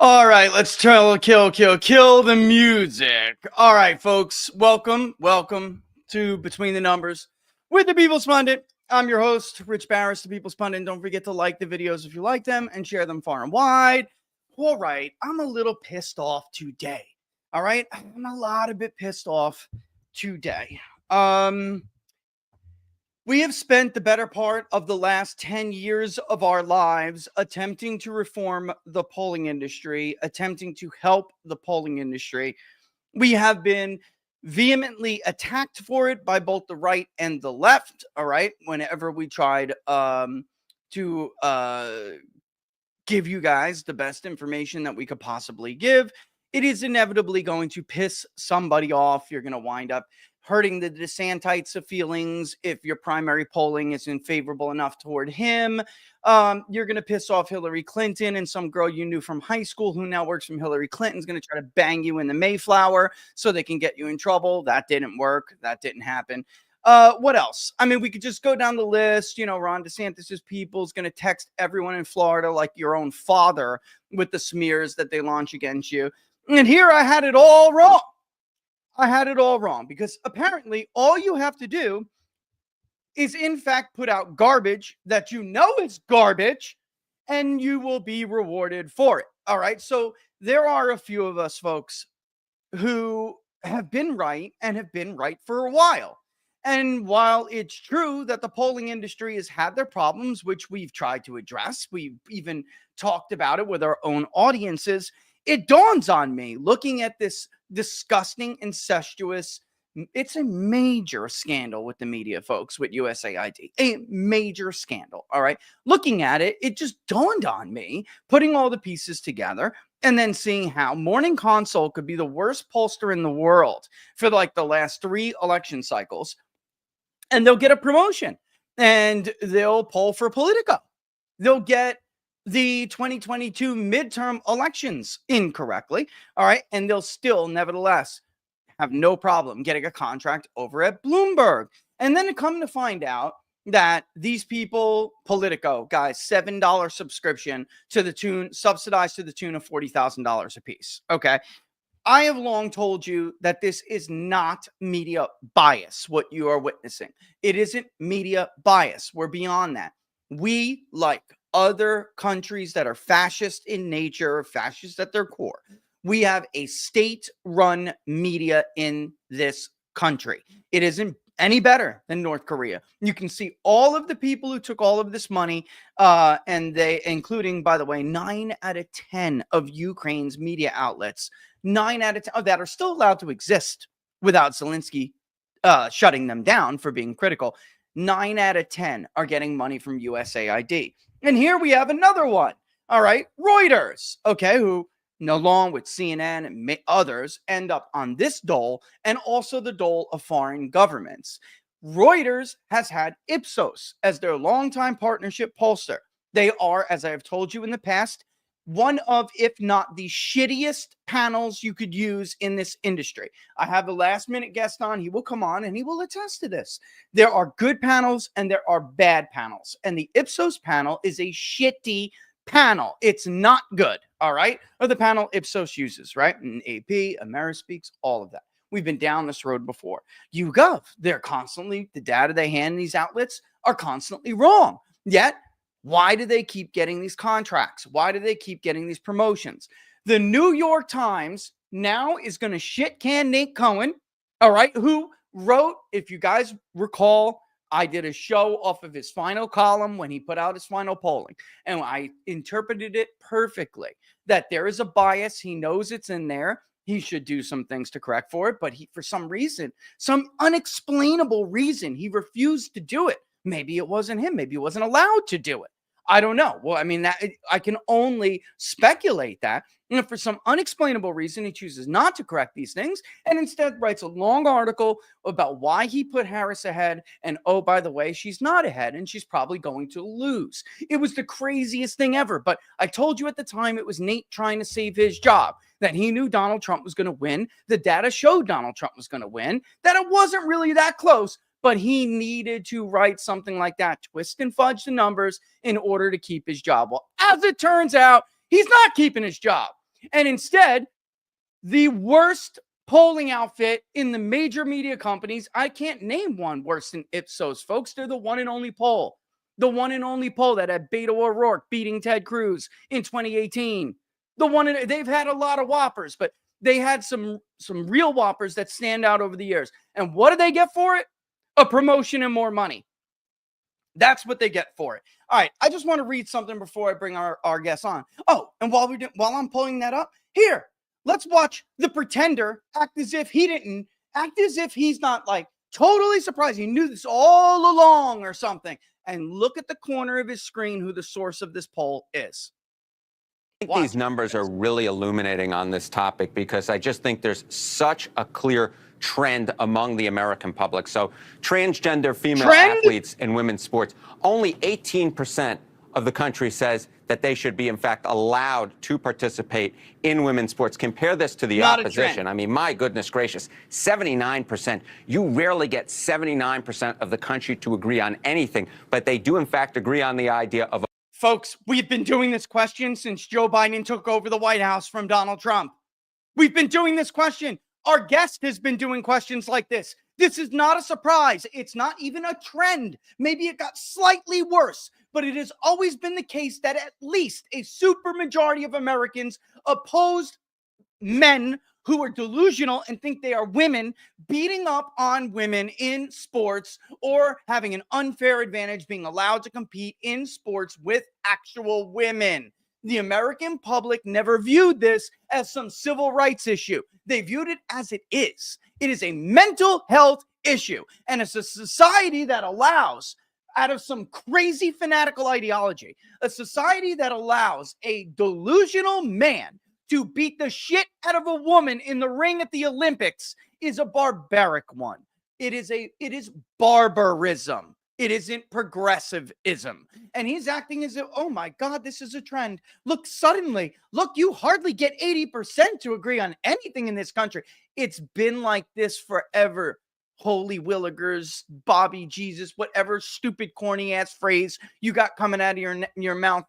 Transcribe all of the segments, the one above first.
All right, let's try to kill the music. All right, folks, welcome to Between the Numbers with the People's Pundit. I'm your host, Rich Barris, the People's Pundit. And don't forget to like the videos if you like them and share them far and wide. All right, I'm a little pissed off today. All right, I'm a bit pissed off today. We have spent the better part of the last 10 years of our lives attempting to reform the polling industry, attempting to help the polling industry. We have been vehemently attacked for it by both the right and the left, all right, whenever we tried to give you guys the best information that we could possibly give. It is inevitably going to piss somebody off. You're going to wind up hurting the DeSantites' feelings if your primary polling isn't favorable enough toward him. You're going to piss off Hillary Clinton, and some girl you knew from high school who now works from Hillary Clinton is going to try to bang you in the Mayflower so they can get you in trouble. That didn't work. That didn't happen. What else? I mean, we could just go down the list. You know, Ron DeSantis' people is going to text everyone in Florida like your own father with the smears that they launch against you. And here I had it all wrong. I had it all wrong because apparently all you have to do is in fact put out garbage that you know is garbage and you will be rewarded for it. All right. So there are a few of us folks who have been right and have been right for a while. And while it's true that the polling industry has had their problems, which we've tried to address, we've even talked about it with our own audiences, it dawns on me looking at this disgusting, incestuous, it's a major scandal with the media, folks, with USAID, a major scandal. All right. Looking at it, it just dawned on me, putting all the pieces together and then seeing how Morning Consult could be the worst pollster in the world for like the last 3 election cycles. And they'll get a promotion and they'll poll for Politico. They'll get the 2022 midterm elections incorrectly. All right. And they'll still, nevertheless, have no problem getting a contract over at Bloomberg. And then to come to find out that these people, Politico, guys, $7 subscription to the tune, subsidized to the tune of $40,000 a piece. Okay. I have long told you that this is not media bias, what you are witnessing. It isn't media bias. We're beyond that. We, like other countries that are fascist in nature, fascist at their core, we have a state-run media in this country. It isn't any better than North Korea. You can see all of the people who took all of this money, and they, including, by the way, 9 out of 10 of Ukraine's media outlets, 9 out of 10 of that are still allowed to exist without Zelensky shutting them down for being critical. 9 out of 10 are getting money from USAID. And here we have another one. All right, Reuters, okay, who along with CNN and others end up on this dole and also the dole of foreign governments. Reuters has had Ipsos as their longtime partnership pollster. They are, as I have told you in the past, one of, if not the shittiest panels you could use in this industry. I have a last minute guest on. He will come on and he will attest to this. There are good panels and there are bad panels. And the Ipsos panel is a shitty panel. It's not good. All right. Or the panel Ipsos uses, right? And AP, Amerispeaks, all of that. We've been down this road before. YouGov, they're constantly, the data they hand these outlets are constantly wrong. Yet, why do they keep getting these contracts? Why do they keep getting these promotions? The New York Times now is going to shit can Nate Cohen, all right, who wrote, if you guys recall, I did a show off of his final column when he put out his final polling, and I interpreted it perfectly, that there is a bias. He knows it's in there. He should do some things to correct for it, but he, for some reason, some unexplainable reason, he refused to do it. Maybe it wasn't him. Maybe he wasn't allowed to do it. I don't know. Well, I mean, that I can only speculate that. And for some unexplainable reason, he chooses not to correct these things and instead writes a long article about why he put Harris ahead. And oh, by the way, she's not ahead and she's probably going to lose. It was the craziest thing ever. But I told you at the time it was Nate trying to save his job, that he knew Donald Trump was going to win. The data showed Donald Trump was going to win, that it wasn't really that close. But he needed to write something like that, twist and fudge the numbers in order to keep his job. Well, as it turns out, he's not keeping his job. And instead, the worst polling outfit in the major media companies, I can't name one worse than Ipsos, folks. They're the one and only poll. The one and only poll that had Beto O'Rourke beating Ted Cruz in 2018. They've had a lot of whoppers, but they had some real whoppers that stand out over the years. And what do they get for it? A promotion and more money. That's what they get for it. All right, I just want to read something before I bring our guests on. Oh, and while I'm pulling that up, here, let's watch the pretender act as if he's not like totally surprised. He knew this all along or something. And look at the corner of his screen who the source of this poll is. I think these numbers are really illuminating on this topic because I just think there's such a clear trend among the American public. So transgender female athletes in women's sports, only 18% of the country says that they should be, in fact, allowed to participate in women's sports. Compare this to the opposition. I mean, my goodness gracious, 79%. You rarely get 79% of the country to agree on anything, but they do, in fact, agree on the idea of... Folks, we've been doing this question since Joe Biden took over the White House from Donald Trump. We've been doing this question. Our guest has been doing questions like this. This is not a surprise. It's not even a trend. Maybe it got slightly worse, but it has always been the case that at least a supermajority of Americans opposed men who are delusional and think they are women beating up on women in sports or having an unfair advantage being allowed to compete in sports with actual women. The American public never viewed this as some civil rights issue. They viewed it as it is. It is a mental health issue. And it's a society that allows, out of some crazy fanatical ideology, a society that allows a delusional man to beat the shit out of a woman in the ring at the Olympics is a barbaric one. It is barbarism. It isn't progressivism. And he's acting as if, oh my God, this is a trend. Look, suddenly, you hardly get 80% to agree on anything in this country. It's been like this forever. Holy Willigers, Bobby Jesus, whatever stupid corny ass phrase you got coming out of your mouth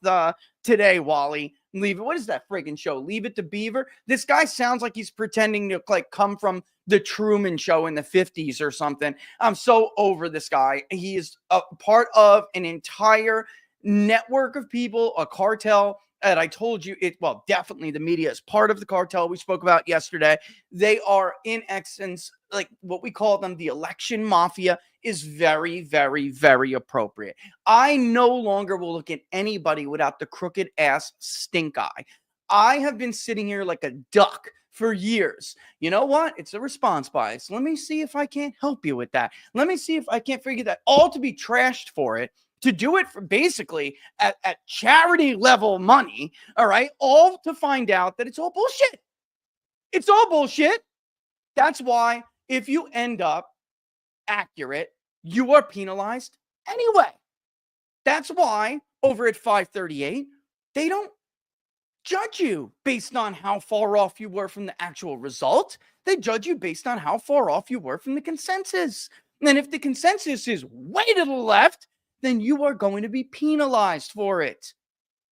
today, Wally. Leave it. What is that friggin' show? Leave It to Beaver. This guy sounds like he's pretending to like come from the Truman Show in the 50s or something. I'm so over this guy. He is a part of an entire network of people, a cartel. And I told you well, definitely the media is part of the cartel we spoke about yesterday. They are in essence, like what we call them, the election mafia is very, very, very appropriate. I no longer will look at anybody without the crooked ass stink eye. I have been sitting here like a duck for years. You know what? It's a response bias. Let me see if I can't help you with that. Let me see if I can't figure that, all to be trashed for it. To do it for basically at charity level money, all right, all to find out that it's all bullshit. It's all bullshit. That's why if you end up accurate, you are penalized anyway. That's why over at 538, they don't judge you based on how far off you were from the actual result. They judge you based on how far off you were from the consensus. And if the consensus is way to the left, then you are going to be penalized for it.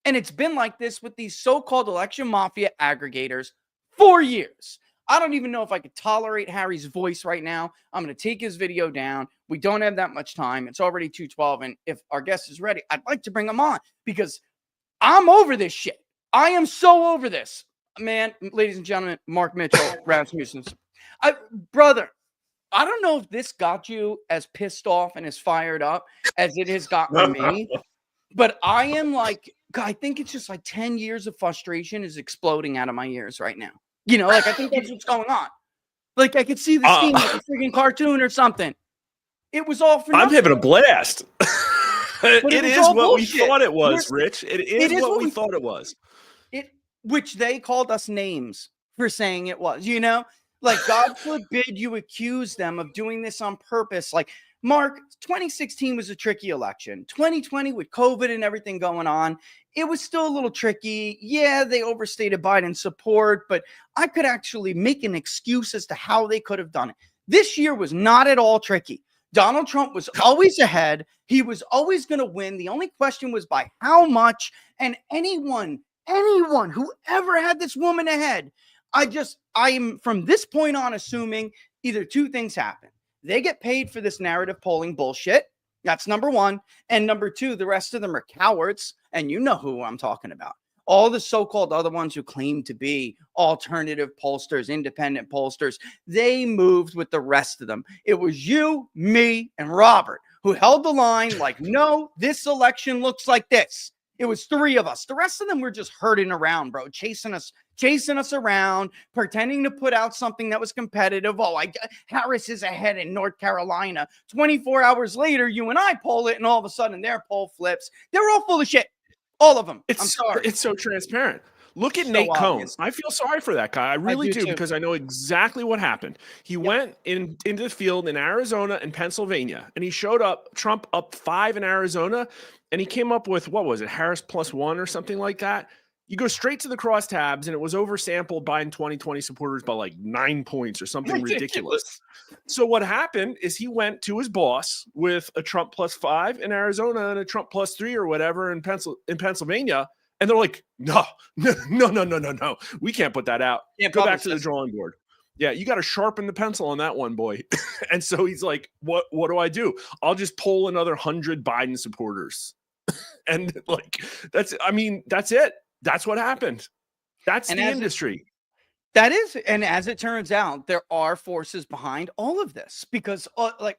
And it's been like this with these so-called election mafia aggregators for years. I don't even know if I could tolerate Harry's voice right now. I'm going to take his video down. We don't have that much time. It's already 2:12. And if our guest is ready, I'd like to bring him on because I'm over this shit. I am so over this. Man, ladies and gentlemen, Mark Mitchell, Rasmussen. Brother, I don't know if this got you as pissed off and as fired up as it has gotten me, but I am like, I think it's just like 10 years of frustration is exploding out of my ears right now. You know, like I think that's what's going on. Like I could see this scene like a freaking cartoon or something. It was all for nothing. I'm having a blast. It is what bullshit. We thought it was, Rich. It is what we thought it was. Which they called us names for saying it was, you know? Like, God forbid you accuse them of doing this on purpose. Like, Mark, 2016 was a tricky election. 2020 with COVID and everything going on, it was still a little tricky. Yeah, they overstated Biden's support, but I could actually make an excuse as to how they could have done it. This year was not at all tricky. Donald Trump was always ahead. He was always going to win. The only question was by how much, and anyone anyone who ever had this woman ahead, I am from this point on assuming either two things happen. They get paid for this narrative polling bullshit. That's number one. And number two, the rest of them are cowards. And you know who I'm talking about. All the so-called other ones who claim to be alternative pollsters, independent pollsters, they moved with the rest of them. It was you, me, and Robert who held the line like, no, this election looks like this. It was three of us. The rest of them were just herding around, bro, chasing us around, pretending to put out something that was competitive. Oh, Harris is ahead in North Carolina. 24 hours later, you and I poll it, and all of a sudden their poll flips. They're all full of shit. All of them. I'm sorry. It's so transparent. Look at Nate Cohn. I feel sorry for that guy. I really do because I know exactly what happened. He went into the field in Arizona and Pennsylvania, and he showed up, Trump up 5 in Arizona, and he came up with, what was it, Harris +1 or something like that? You go straight to the crosstabs, and it was oversampled Biden 2020 supporters by like 9 points or something ridiculous. So what happened is he went to his boss with a Trump +5 in Arizona and a Trump +3 or whatever in Pennsylvania. And they're like, no, we can't put that out. Go back to the drawing board. Yeah, you got to sharpen the pencil on that one, boy. And so he's like, what do I do? I'll just poll another 100 Biden supporters. And like, that's it. That's what happened. That's the industry. That is, and as it turns out, there are forces behind all of this because,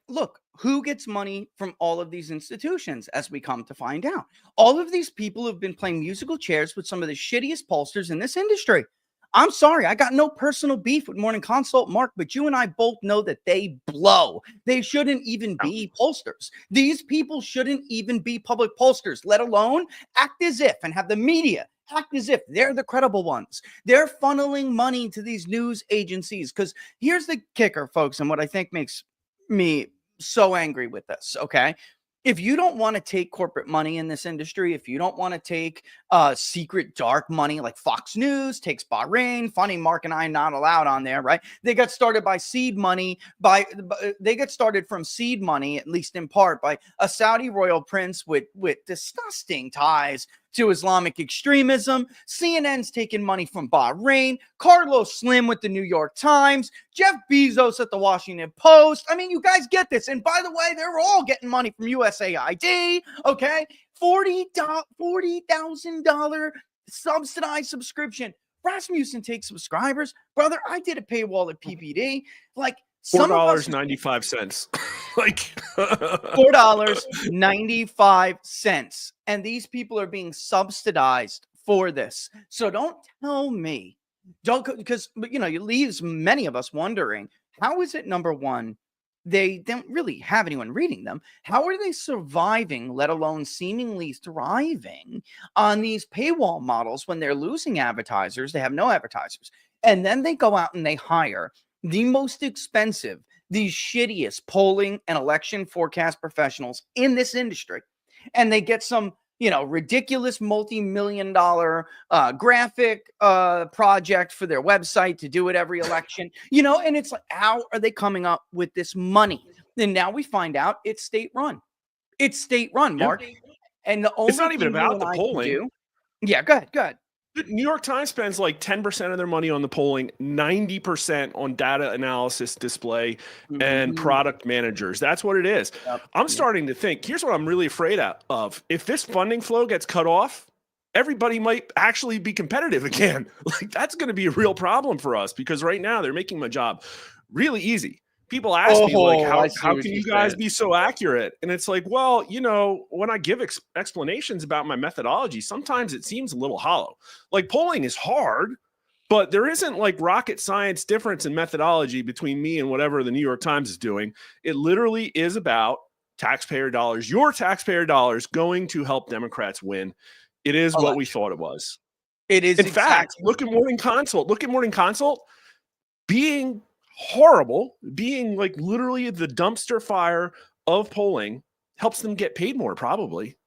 look, who gets money from all of these institutions as we come to find out? All of these people have been playing musical chairs with some of the shittiest pollsters in this industry. I'm sorry, I got no personal beef with Morning Consult, Mark, but you and I both know that they blow. They shouldn't even be pollsters. These people shouldn't even be public pollsters, let alone act as if and have the media act as if they're the credible ones. They're funneling money to these news agencies because here's the kicker, folks, and what I think makes me so angry with this, okay? If you don't want to take corporate money in this industry, if you don't want to take secret dark money like Fox News takes Bahrain, funny, Mark and I not allowed on there, right? They got started by seed money, they get started from seed money, at least in part, by a Saudi royal prince with disgusting ties to Islamic extremism. CNN's taking money from Bahrain, Carlos Slim with the New York Times, Jeff Bezos at the Washington Post. I mean, you guys get this. And by the way, they're all getting money from USAID, okay? $40,000 subsidized subscription. Rasmussen takes subscribers. Brother, I did a paywall at PPD. Like, $4.95. Like $4.95. And these people are being subsidized for this. So don't tell me, because it leaves many of us wondering, how is it, number one, they don't really have anyone reading them? How are they surviving, let alone seemingly thriving on these paywall models when they're losing advertisers? They have no advertisers. And then they go out and they hire the most expensive, the shittiest polling and election forecast professionals in this industry. And they get some, ridiculous multi-million-dollar graphic project for their website to do it every election, and it's like, how are they coming up with this money? And now we find out it's state-run. It's state-run, Mark. Yep. And the only it's not even about the polling. Yeah, go ahead. The New York Times spends like 10% of their money on the polling, 90% on data analysis, display, and product managers. That's what it is. Yep. I'm starting to think, here's what I'm really afraid of. If this funding flow gets cut off, everybody might actually be competitive again. Like, that's going to be a real problem for us because right now they're making my job really easy. People ask me, like, how can you guys be so accurate? And it's like, well, when I give explanations about my methodology, sometimes it seems a little hollow. Like, polling is hard, but there isn't like rocket science difference in methodology between me and whatever the New York Times is doing. It literally is about taxpayer dollars, your taxpayer dollars going to help Democrats win. It is what we thought it was. It is. In fact, look at Morning Consult. Being horrible, being like literally the dumpster fire of polling helps them get paid more, probably.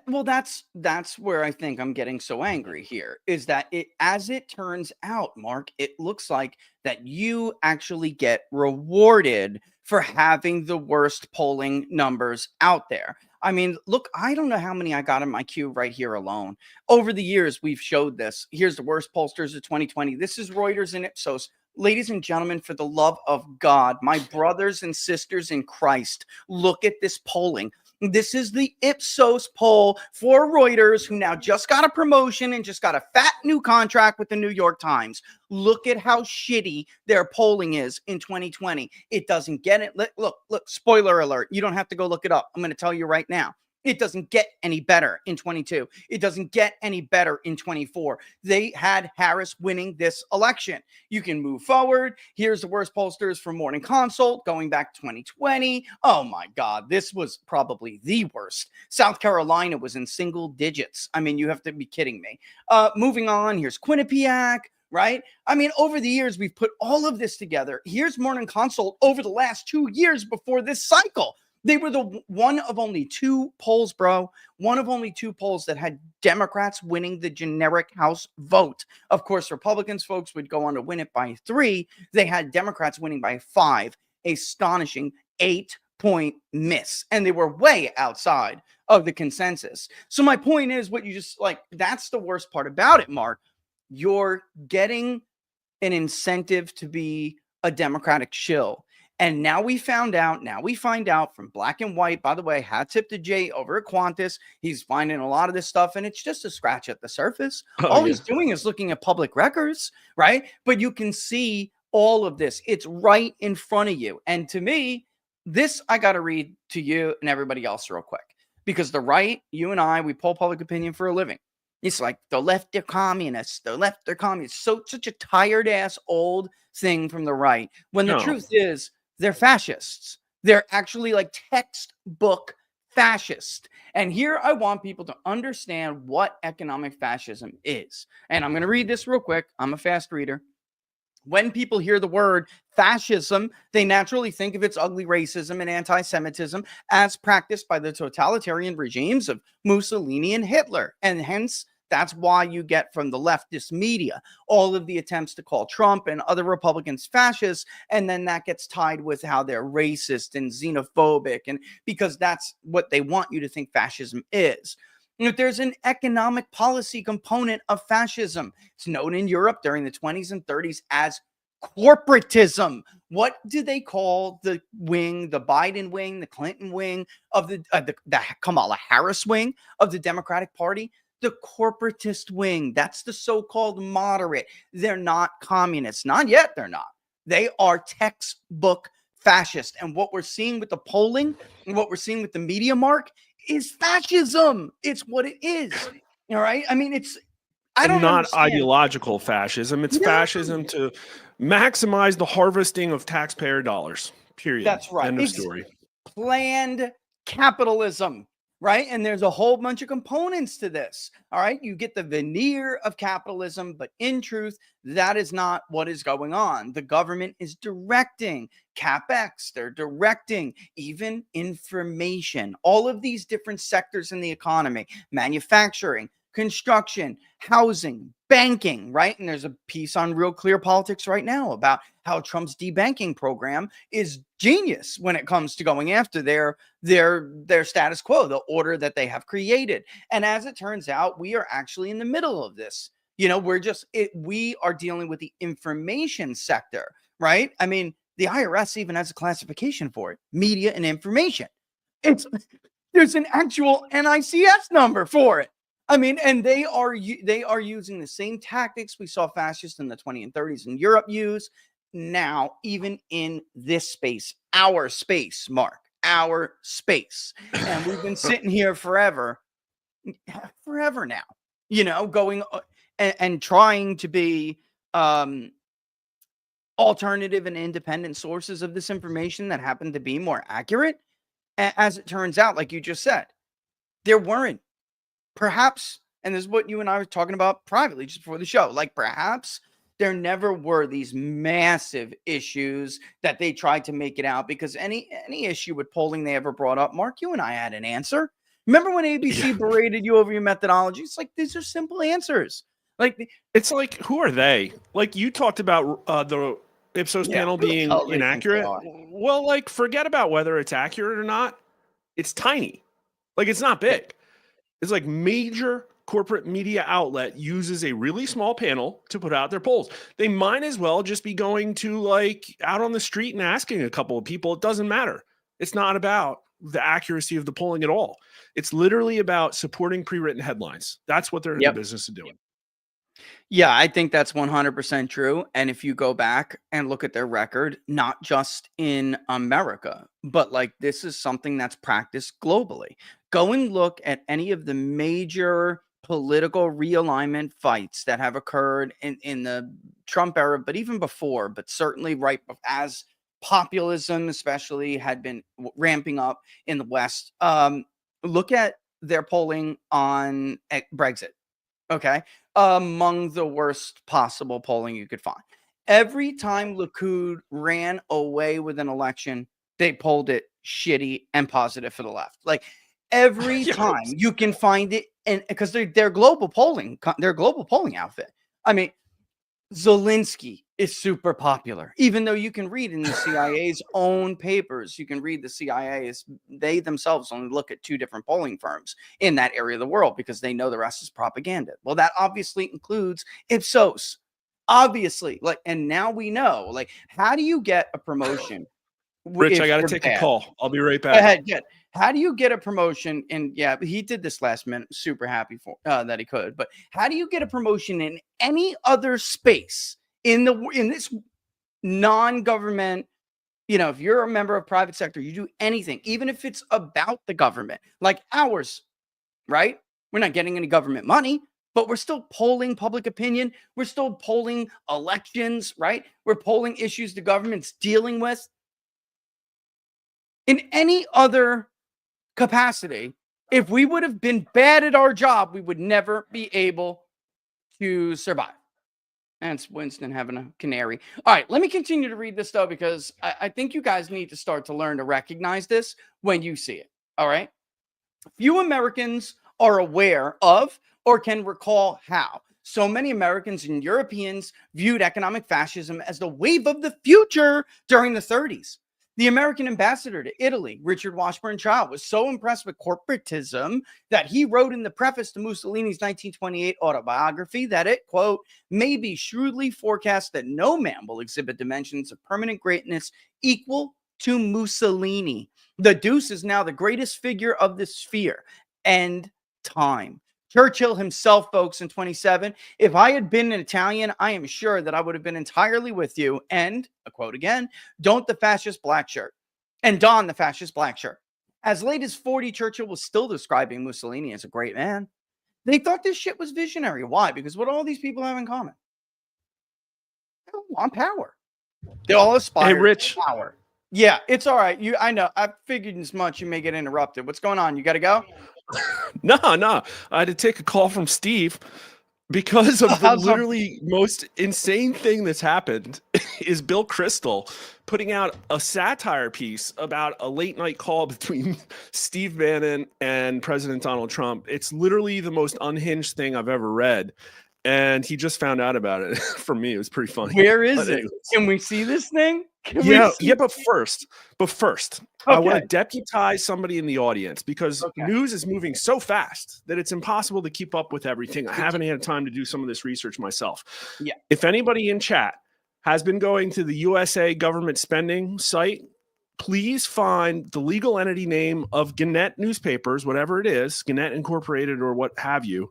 Well, that's where I think I'm getting so angry here, is that as it turns out, Mark, it looks like that you actually get rewarded for having the worst polling numbers out there. I mean, look, I don't know how many I got in my queue right here alone. Over the years, we've showed this. Here's the worst pollsters of 2020. This is Reuters and Ipsos. Ladies and gentlemen, for the love of God, my brothers and sisters in Christ, look at this polling. This is the Ipsos poll for Reuters, who now just got a promotion and just got a fat new contract with the New York Times. Look at how shitty their polling is in 2020. It doesn't get it. Look, spoiler alert. You don't have to go look it up. I'm going to tell you right now. It doesn't get any better in 22. It doesn't get any better in 24. They had Harris winning this election. You can move forward. Here's the worst pollsters from Morning Consult going back to 2020. Oh my God, this was probably the worst. South Carolina was in single digits. I mean, you have to be kidding me. Moving on, here's Quinnipiac. Right? I mean, over the years, we've put all of this together. Here's Morning Consult over the last 2 years before this cycle. They were the one of only two polls, bro. One of only two polls that had Democrats winning the generic House vote. Of course, Republicans, folks, would go on to win it by 3. They had Democrats winning by 5. Astonishing 8-point miss. And they were way outside of the consensus. So my point is, what you just like, that's the worst part about it, Mark. You're getting an incentive to be a Democratic shill. And now we find out from Black and White, by the way, hat tip to Jay over at Qantas. He's finding a lot of this stuff, and it's just a scratch at the surface. All he's doing is looking at public records, right? But you can see all of this. It's right in front of you. And to me, this I got to read to you and everybody else real quick. Because the right, you and I, we poll public opinion for a living. It's like the left, they're communists. The left, they're communists. So such a tired-ass old thing from the right. When the truth is, they're fascists. They're actually like textbook fascist. And here I want people to understand what economic fascism is. And I'm going to read this real quick. I'm a fast reader. When people hear the word fascism, they naturally think of its ugly racism and anti-Semitism as practiced by the totalitarian regimes of Mussolini and Hitler. And hence, that's why you get from the leftist media all of the attempts to call Trump and other Republicans fascists. And then that gets tied with how they're racist and xenophobic. And because that's what they want you to think fascism is. You know, there's an economic policy component of fascism. It's known in Europe during the 20s and 30s as corporatism. What do they call the wing, the Biden wing, the Clinton wing of the Kamala Harris wing of the Democratic Party? The corporatist wing. That's the so-called moderate. They're not communists. Not yet, they're not. They are textbook fascist. And what we're seeing with the polling and what we're seeing with the media, Mark, is fascism. It's what it is. All right? I mean, I don't not understand. Ideological fascism. It's fascism to maximize the harvesting of taxpayer dollars. Period. That's right. End of story. Planned capitalism. Right? And there's a whole bunch of components to this. All right. You get the veneer of capitalism, but in truth, that is not what is going on. The government is directing CapEx. They're directing even information, all of these different sectors in the economy, manufacturing, construction, housing, banking, right? And there's a piece on Real Clear Politics right now about how Trump's debanking program is genius when it comes to going after their status quo, the order that they have created. And as it turns out, we are actually in the middle of this. You know, we are dealing with the information sector, right? I mean, the IRS even has a classification for it, media and information. There's an actual NICS number for it. I mean, and they are using the same tactics we saw fascists in the 20s and 30s in Europe use now, even in this space, our space, Mark, our space. And we've been sitting here forever now, you know, going and trying to be alternative and independent sources of this information that happen to be more accurate. As it turns out, like you just said, there weren't. Perhaps, and this is what you and I were talking about privately just before the show, like perhaps there never were these massive issues that they tried to make it out, because any issue with polling they ever brought up, Mark, you and I had an answer. Remember when ABC berated you over your methodology? It's like, these are simple answers. Like, it's like, who are they? Like, you talked about the Ipsos panel being inaccurate. Well, like, forget about whether it's accurate or not. It's tiny. Like, it's not big. It's like major corporate media outlet uses a really small panel to put out their polls. They might as well just be going to, like, out on the street and asking a couple of people. It doesn't matter. It's not about the accuracy of the polling at all. It's literally about supporting pre-written headlines. That's what they're in the business of doing. Yeah, I think that's 100% true. And if you go back and look at their record, not just in America, but like this is something that's practiced globally. Go and look at any of the major political realignment fights that have occurred in the Trump era, but even before, but certainly right as populism especially had been ramping up in the West. Look at their polling on Brexit. Okay. Among the worst possible polling you could find. Every time Likud ran away with an election, they polled it shitty and positive for the left. Like every time you can find it, and because they're global polling, they're a global polling outfit. I mean, Zelensky is super popular, even though you can read in the CIA's own papers. You can read the CIA's, they themselves only look at 2 different polling firms in that area of the world because they know the rest is propaganda. Well, that obviously includes Ipsos, obviously. Like, and now we know, like, how do you get a promotion? Rich, I got to take a call. I'll be right back. Go ahead. Good. How do you get a promotion? And yeah, he did this last minute. Super happy for that he could. But how do you get a promotion in any other space in this non-government? You know, if you're a member of private sector, you do anything, even if it's about the government, like ours, right? We're not getting any government money, but we're still polling public opinion. We're still polling elections, right? We're polling issues the government's dealing with. In any other capacity, if we would have been bad at our job, we would never be able to survive. And it's Winston having a canary. All right, let me continue to read this, though, because I think you guys need to start to learn to recognize this when you see it. All right? Few Americans are aware of or can recall how so many Americans and Europeans viewed economic fascism as the wave of the future during the 30s. The American ambassador to Italy, Richard Washburn-Child, was so impressed with corporatism that he wrote in the preface to Mussolini's 1928 autobiography that it, quote, may be shrewdly forecast that no man will exhibit dimensions of permanent greatness equal to Mussolini. The Deuce is now the greatest figure of the sphere. End time. Churchill himself, folks, in 27, if I had been an Italian, I am sure that I would have been entirely with you. And, a quote again, don't the fascist black shirt and don the fascist black shirt. As late as 40, Churchill was still describing Mussolini as a great man. They thought this shit was visionary. Why? Because what all these people have in common? They don't want power. They all aspire to power. Yeah, it's all right. I know. I figured as much. You may get interrupted. What's going on? You got to go? No. I had to take a call from Steve because of the literally most insane thing that's happened is Bill Kristol putting out a satire piece about a late night call between Steve Bannon and President Donald Trump. It's literally the most unhinged thing I've ever read. And he just found out about it from me. It was pretty funny. Where is it? Can we see this thing? But first, okay. I want to deputize somebody in the audience because news is moving so fast that it's impossible to keep up with everything. I haven't had time to do some of this research myself. Yeah. If anybody in chat has been going to the USA government spending site, please find the legal entity name of Gannett newspapers, whatever it is, Gannett Incorporated or what have you,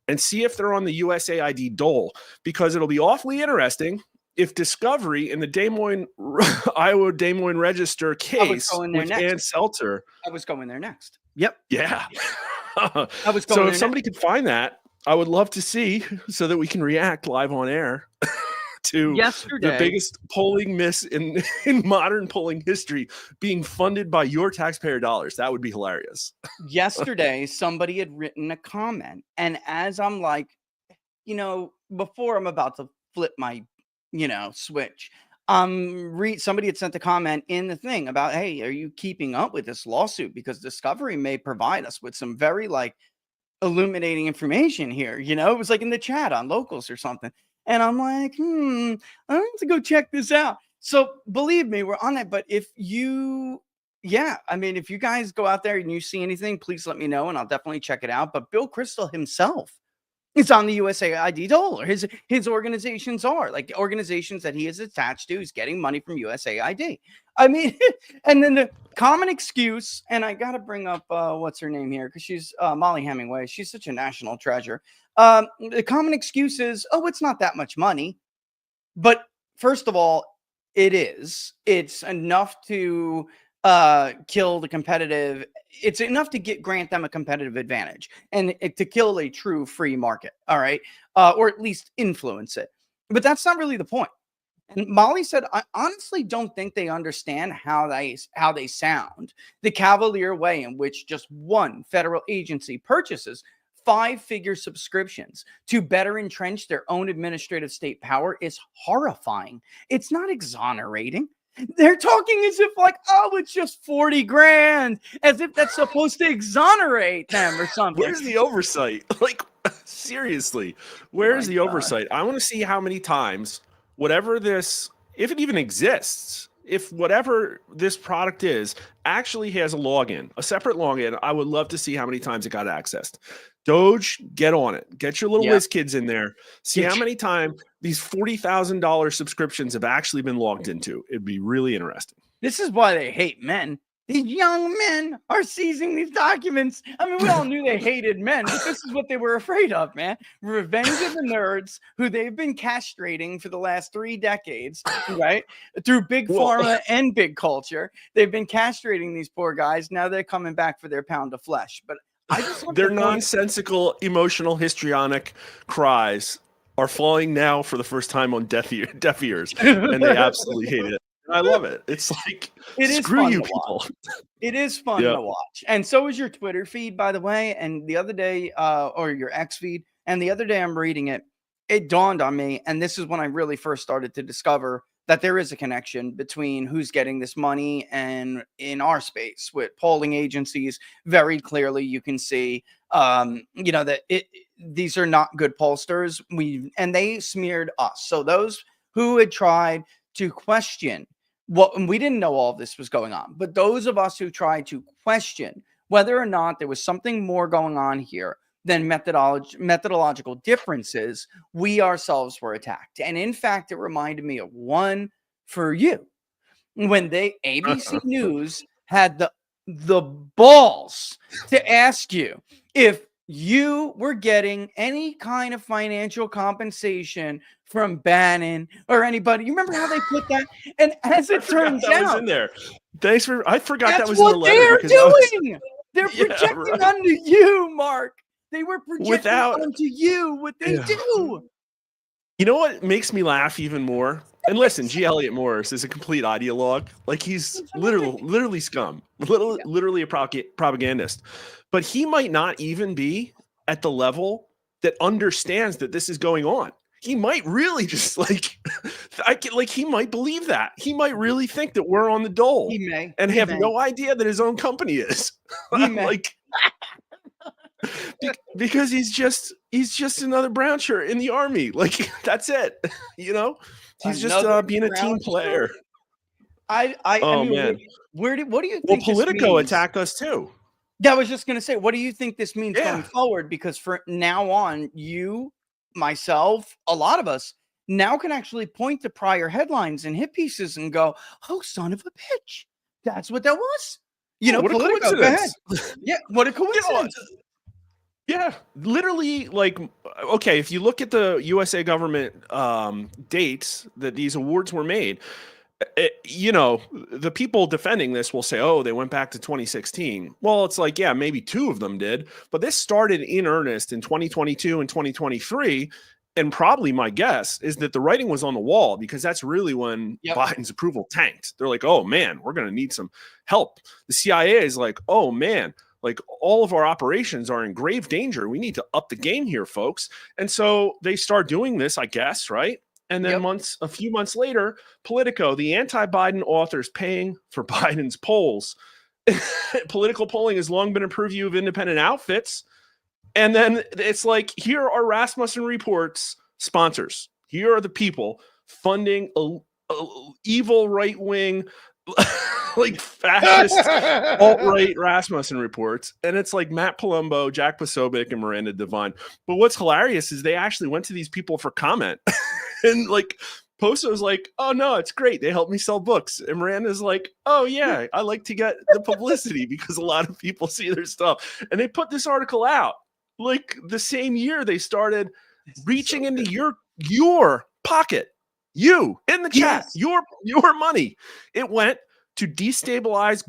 and see if they're on the USAID dole, because it'll be awfully interesting if Discovery in the Iowa Des Moines Register case with Ann Selzer. I was going there next. Yep. Yeah. I was going so if somebody could find that, I would love to see so that we can react live on air to the biggest polling miss in modern polling history being funded by your taxpayer dollars. That would be hilarious. Yesterday, somebody had written a comment. And as I'm like, before I'm about to flip my, switch, somebody had sent a comment in the thing about, hey, are you keeping up with this lawsuit? Because Discovery may provide us with some very like illuminating information here. You know, it was like in the chat on Locals or something. And I'm like, I have to go check this out. So believe me, we're on that. But if you, yeah, I mean, if you guys go out there and you see anything, please let me know and I'll definitely check it out. But Bill Kristol himself, it's on the USAID dole, or his organizations are like organizations that he is attached to. He's getting money from USAID. I mean, and then the common excuse, and I got to bring up what's her name here because she's Molly Hemingway. She's such a national treasure. The common excuse is, oh, it's not that much money. But first of all, it is. It's enough to kill the competitive. It's enough to grant them a competitive advantage and to kill a true free market. All right. Or at least influence it. But that's not really the point. And Molly said, I honestly don't think they understand how they sound. The cavalier way in which just one federal agency purchases 5-figure subscriptions to better entrench their own administrative state power is horrifying. It's not exonerating. They're talking as if like, oh, it's just 40 grand, as if that's supposed to exonerate them or something. Where's the oversight? Like, seriously, where's the oversight? I want to see how many times, whatever this, if it even exists, if whatever this product is actually has a login, a separate login, I would love to see how many times it got accessed. Doge, get on it. Get your little whiz kids in there. See how many times these $40,000 subscriptions have actually been logged into. It'd be really interesting. This is why they hate men. These young men are seizing these documents. I mean, we all knew they hated men, but this is what they were afraid of, man. Revenge of the nerds who they've been castrating for the last 3 decades, right? Through big pharma and big culture. They've been castrating these poor guys. Now they're coming back for their pound of flesh. But I just their nonsensical, emotional, histrionic cries are falling now for the first time on deaf ears, and they absolutely hate it. I love it. It's like, screw you people. It is fun to watch. And so is your Twitter feed, by the way. And the other day, or your X feed. And the other day I'm reading it. It dawned on me. And this is when I really first started to discover that there is a connection between who's getting this money and in our space with polling agencies. Very clearly, you can see, you know, that these are not good pollsters. And they smeared us. So those who had tried to question and we didn't know all of this was going on, but those of us who tried to question whether or not there was something more going on here than methodological differences, we ourselves were attacked. And in fact, it reminded me of one for you when ABC News had the balls to ask you if you were getting any kind of financial compensation from Bannon or anybody. You remember how they put that? And as it turns out, was in there. Thanks for. I forgot that was what in the letter. They're doing. They're projecting onto you, Mark. They were projecting onto you what they do. You know what makes me laugh even more? And listen, G. Elliott Morris is a complete ideologue. Like he's literally scum, literally a propagandist. But he might not even be at the level that understands that this is going on. He might really just he might believe that. He might really think that we're on the dole. He may. And have no idea that his own company is. Because he's just another brown shirt in the army. Like that's it. You know? He's just being a team player. I mean, man. What do you think? Well, Politico attacked us too. Yeah, I was just going to say, what do you think this means going forward? Because for now on, you, myself, a lot of us now can actually point to prior headlines and hit pieces and go, oh, son of a bitch. That's what that was. You know, what Politico, a coincidence. Go ahead. Yeah, what a coincidence. Yeah, literally, like, okay, if you look at the USA government dates that these awards were made, you know, the people defending this will say, oh, they went back to 2016. Well, it's like, yeah, maybe 2 of them did, but this started in earnest in 2022 and 2023. And probably my guess is that the writing was on the wall because that's really when Biden's approval tanked. They're like, oh, man, we're going to need some help. The CIA is like, oh, man, like all of our operations are in grave danger. We need to up the game here, folks. And so they start doing this, I guess, right? And then a few months later, Politico, the anti-Biden authors paying for Biden's polls. Political polling has long been a purview of independent outfits. And then it's like, here are Rasmussen Report's sponsors. Here are the people funding a evil right-wing, like fascist alt-right Rasmussen Reports. And it's like Matt Palumbo, Jack Posobiec, and Miranda Devine. But what's hilarious is they actually went to these people for comment. And like Poso's like, oh no, it's great. They helped me sell books. And Miranda's like, oh yeah, I like to get the publicity because a lot of people see their stuff. And they put this article out like the same year they started reaching into your pocket, you in the chat, your money. It went to destabilize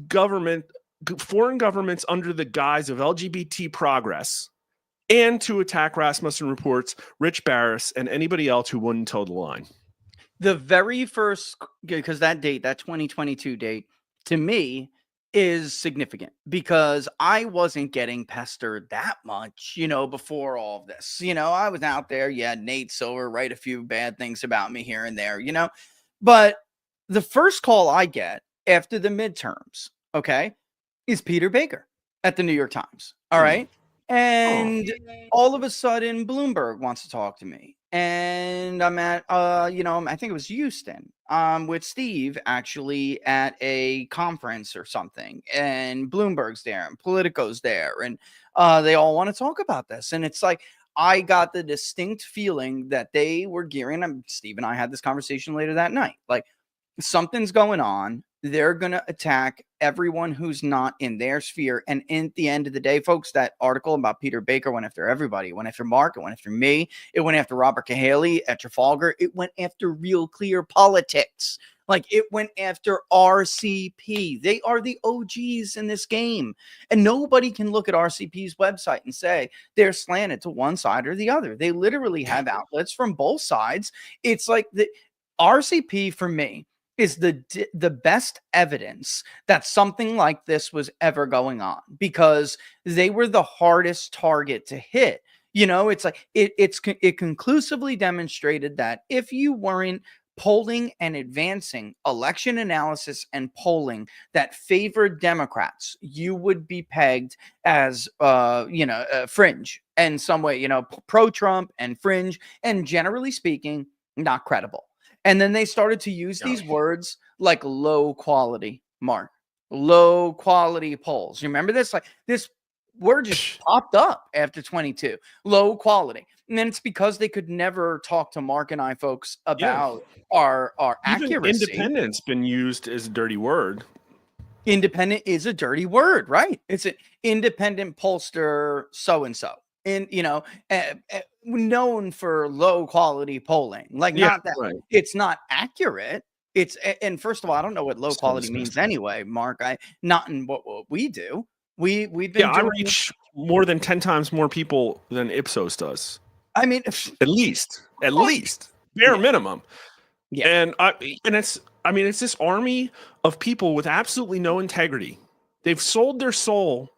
foreign governments under the guise of LGBT progress, and to attack Rasmussen Reports, Rich Barris, and anybody else who wouldn't toe the line. The very first, because that date, that 2022 date, to me is significant because I wasn't getting pestered that much, before all of this. I was out there, Nate Silver write a few bad things about me here and there, but the first call I get after the midterms, okay, is Peter Baker at the New York Times. All right. And all of a sudden, Bloomberg wants to talk to me. And I'm at, I think it was Houston, with Steve actually at a conference or something. And Bloomberg's there and Politico's there. And they all want to talk about this. And it's like, I got the distinct feeling that they were gearing. Steve and I had this conversation later that night. Like, something's going on. They're going to attack everyone who's not in their sphere. And at the end of the day, folks, that article about Peter Baker went after everybody. It went after Mark. It went after me. It went after Robert Cahaley at Trafalgar. It went after Real Clear Politics. Like, it went after RCP. They are the OGs in this game. And nobody can look at RCP's website and say they're slanted to one side or the other. They literally have outlets from both sides. It's like the RCP, for me, is the best evidence that something like this was ever going on, because they were the hardest target to hit. It's like it conclusively demonstrated that if you weren't polling and advancing election analysis and polling that favored Democrats, you would be pegged as fringe in some way, pro-Trump and fringe, and generally speaking, not credible. And then they started to use these words like low quality, Mark, low quality polls. You remember this? Like, this word just popped up after 22, low quality. And then it's because they could never talk to Mark and I, folks, about our accuracy. Independent's been used as a dirty word. Independent is a dirty word, right? It's an independent pollster so-and-so. And, known for low quality polling, like not that it's not accurate. And first of all, I don't know what low quality means anyway, Mark. Not in what we do. We've been I reach more than 10 times more people than Ipsos does. I mean, at least bare minimum. Yeah. And it's this army of people with absolutely no integrity. They've sold their soul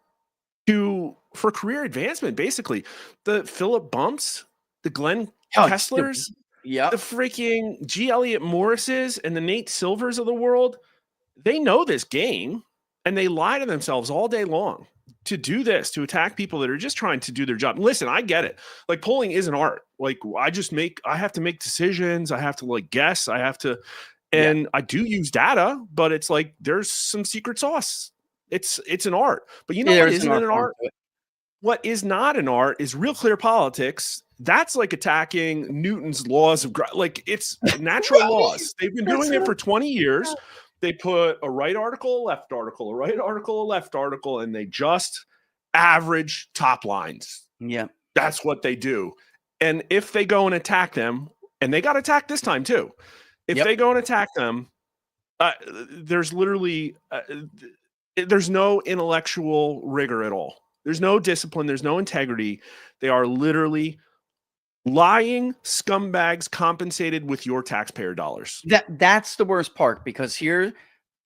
for career advancement, basically. The Philip Bumps, the Glenn Kesslers, the freaking G. Elliott Morrises, and the Nate Silvers of the world, they know this game, and they lie to themselves all day long to do this, to attack people that are just trying to do their job. Listen, I get it. Like, polling is an art. Like, I have to make decisions. I have to guess. I have to, and I do use data, but it's like, there's some secret sauce. It's an art. But what isn't an art? What is not an art is Real Clear Politics. That's like attacking Newton's laws of it's natural laws. They've been doing it for 20 years. They put a right article, a left article, a right article, a left article, and they just average top lines. Yeah. That's what they do. And if they go and attack them, and they got attacked this time too, if they go and attack them, there's literally there's no intellectual rigor at all. There's no discipline. There's no integrity. They are literally lying scumbags compensated with your taxpayer dollars. That's the worst part, because here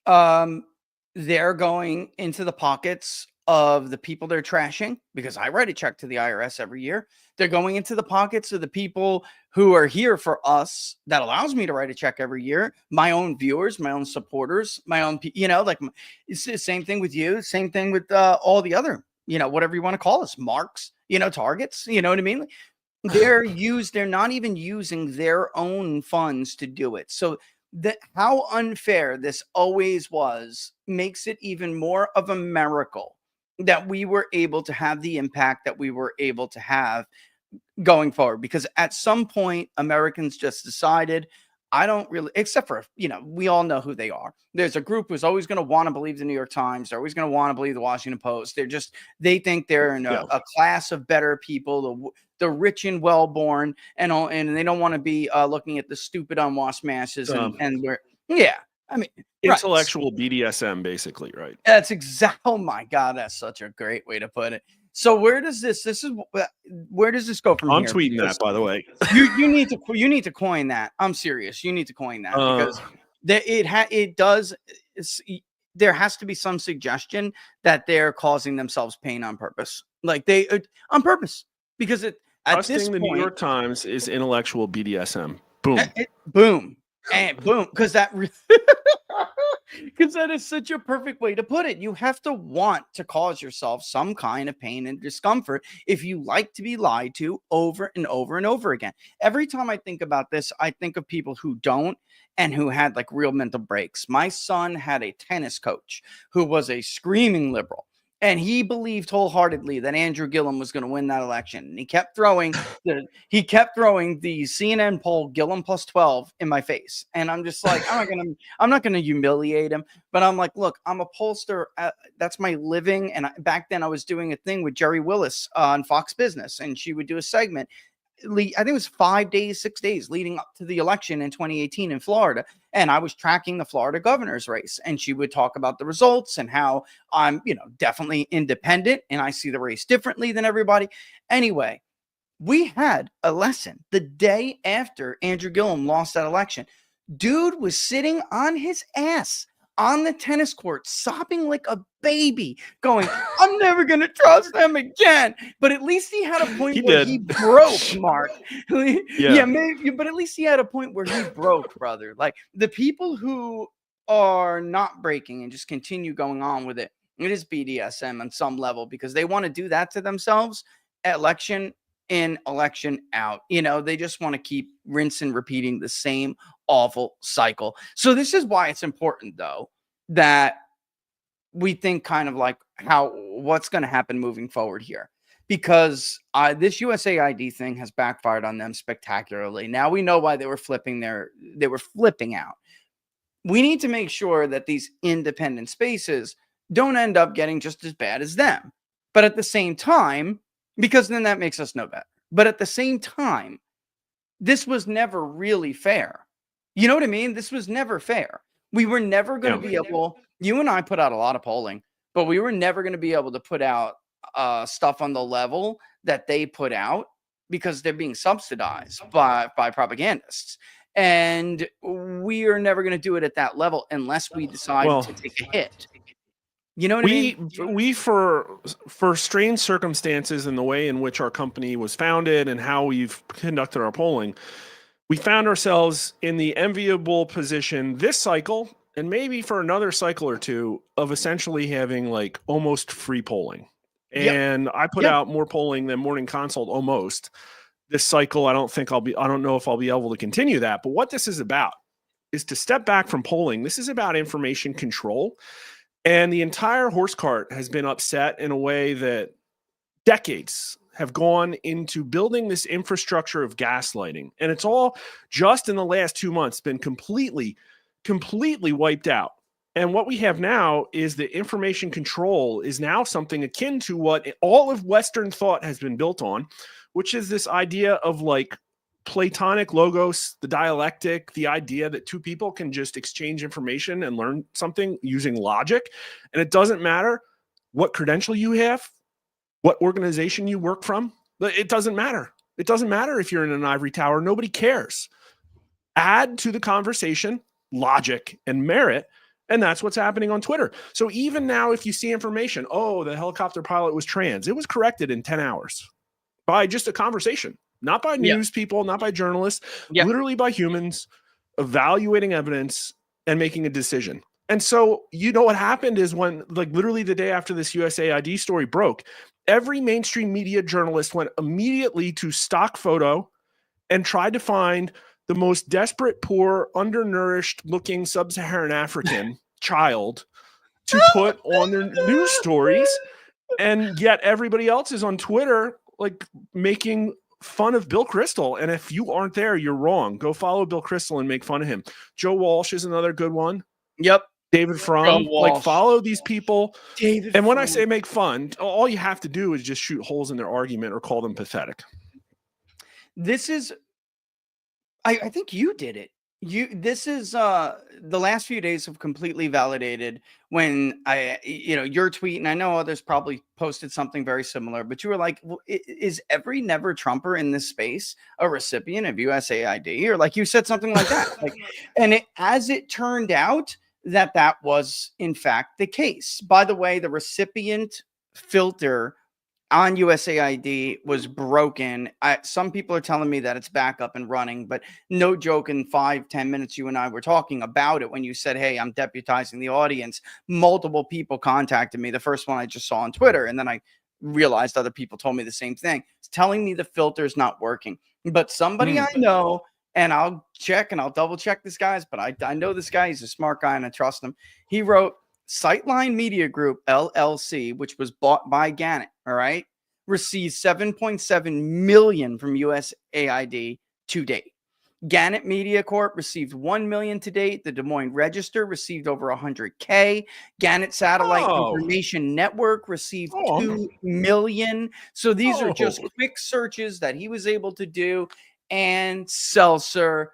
they're going into the pockets of the people they're trashing, because I write a check to the IRS every year. They're going into the pockets of the people who are here for us. That allows me to write a check every year. My own viewers, my own supporters, my own, like it's the same thing with you. Same thing with all the other, whatever you want to call us, marks, targets. You know what I mean? They're not even using their own funds to do it. So how unfair this always was makes it even more of a miracle that we were able to have the impact that we were able to have going forward. Because at some point, Americans just decided, I don't really, except for, we all know who they are. There's a group who's always going to want to believe the New York Times. They're always going to want to believe the Washington Post. They think they're in a class of better people, the rich and well-born, and they don't want to be looking at the stupid unwashed masses. I mean, intellectual BDSM, basically, right? That's oh my God, that's such a great way to put it. So where does this go from here? I'm tweeting that, by the way. you need to coin that. I'm serious. You need to coin that because there has to be some suggestion that they're causing themselves pain on purpose. Like on purpose, because trusting the New York Times is intellectual BDSM. Boom. Boom. And boom, because that is such a perfect way to put it. You have to want to cause yourself some kind of pain and discomfort if you like to be lied to over and over and over again. Every time I think about this, I think of people who don't and who had like real mental breaks. My son had a tennis coach who was a screaming liberal. And he believed wholeheartedly that Andrew Gillum was going to win that election. And he kept throwing the CNN poll Gillum plus 12 in my face. And I'm just like, I'm not going to humiliate him. But I'm like, look, I'm a pollster. That's my living. And back then I was doing a thing with Jerry Willis on Fox Business. And she would do a segment. I think it was 6 days leading up to the election in 2018 in Florida. And I was tracking the Florida governor's race. And she would talk about the results and how I'm, definitely independent and I see the race differently than everybody. Anyway, we had a lesson the day after Andrew Gillum lost that election. Dude was sitting on his ass on the tennis court, sobbing like a baby, going, I'm never going to trust them again. But at least he had a point where he broke, Mark. Maybe, but at least he had a point where he broke, brother. Like the people who are not breaking and just continue going on with it, it is BDSM on some level because they want to do that to themselves, election in, election out. They just want to keep rinsing, repeating the same awful cycle. So this is why it's important, though, that we think kind of like what's going to happen moving forward here, because this USAID thing has backfired on them spectacularly. Now we know why they were flipping out. We need to make sure that these independent spaces don't end up getting just as bad as them. But at the same time, because then that makes us know better. But at the same time, this was never really fair. You know what I mean? This was never fair. We were never going to be able, you and I put out a lot of polling, but we were never going to be able to put out stuff on the level that they put out because they're being subsidized by propagandists. And we are never going to do it at that level unless we decide to take a hit. You know what I mean? We for strange circumstances in the way in which our company was founded and how we've conducted our polling, we found ourselves in the enviable position this cycle, and maybe for another cycle or two, of essentially having like almost free polling. And I put out more polling than Morning Consult almost this cycle. I don't know if I'll be able to continue that. But what this is about is to step back from polling. This is about information control. And the entire horse cart has been upset in a way that decades have gone into building this infrastructure of gaslighting. And it's all just in the last 2 months been completely wiped out. And what we have now is that information control is now something akin to what all of Western thought has been built on, which is this idea of like Platonic logos, the dialectic, the idea that two people can just exchange information and learn something using logic. And it doesn't matter what credential you have, what organization you work from. It doesn't matter. It doesn't matter if you're in an ivory tower. Nobody cares. Add to the conversation logic and merit, And that's what's happening on Twitter. So even now, if you see information, oh, the helicopter pilot was trans, it was corrected in 10 hours by just a conversation, not by news people, not by journalists, literally by humans evaluating evidence and making a decision. And so, you know, what happened is when, like, literally the day after this USAID story broke, every mainstream media journalist went immediately to stock photo and tried to find the most desperate, poor, undernourished looking sub-Saharan African child to put on their news stories. And yet everybody else is on Twitter, like, making fun of Bill Kristol. And if you aren't there, you're wrong. Go follow Bill Kristol and make fun of him. Joe Walsh is another good one. Yep. David Frum. Like, follow these people. David and when Frum. I say make fun, all you have to do is just shoot holes in their argument or call them pathetic. This is, I think you did it. This is the last few days have completely validated when your tweet, and I know others probably posted something very similar, but you were like, well, is every never Trumper in this space a recipient of USAID? Or like you said something like that. Like, and as it turned out, that was in fact the case. By the way, the recipient filter on USAID was broken. Some people are telling me that it's back up and running, but no joke, in 5-10 minutes, you and I were talking about it when you said, hey, I'm deputizing the audience. Multiple people contacted me. The first one I just saw on Twitter, and then I realized other people told me the same thing. It's telling me the filter's not working. But somebody I know, and I'll check and I'll double check this guy's, but I know this guy, he's a smart guy and I trust him. He wrote, Sightline Media Group, LLC, which was bought by Gannett, all right, received $7.7 million from USAID to date. Gannett Media Corp received $1 million to date. The Des Moines Register received over $100K. Gannett Satellite Information Network received $2 million. So these are just quick searches that he was able to do. And Selzer,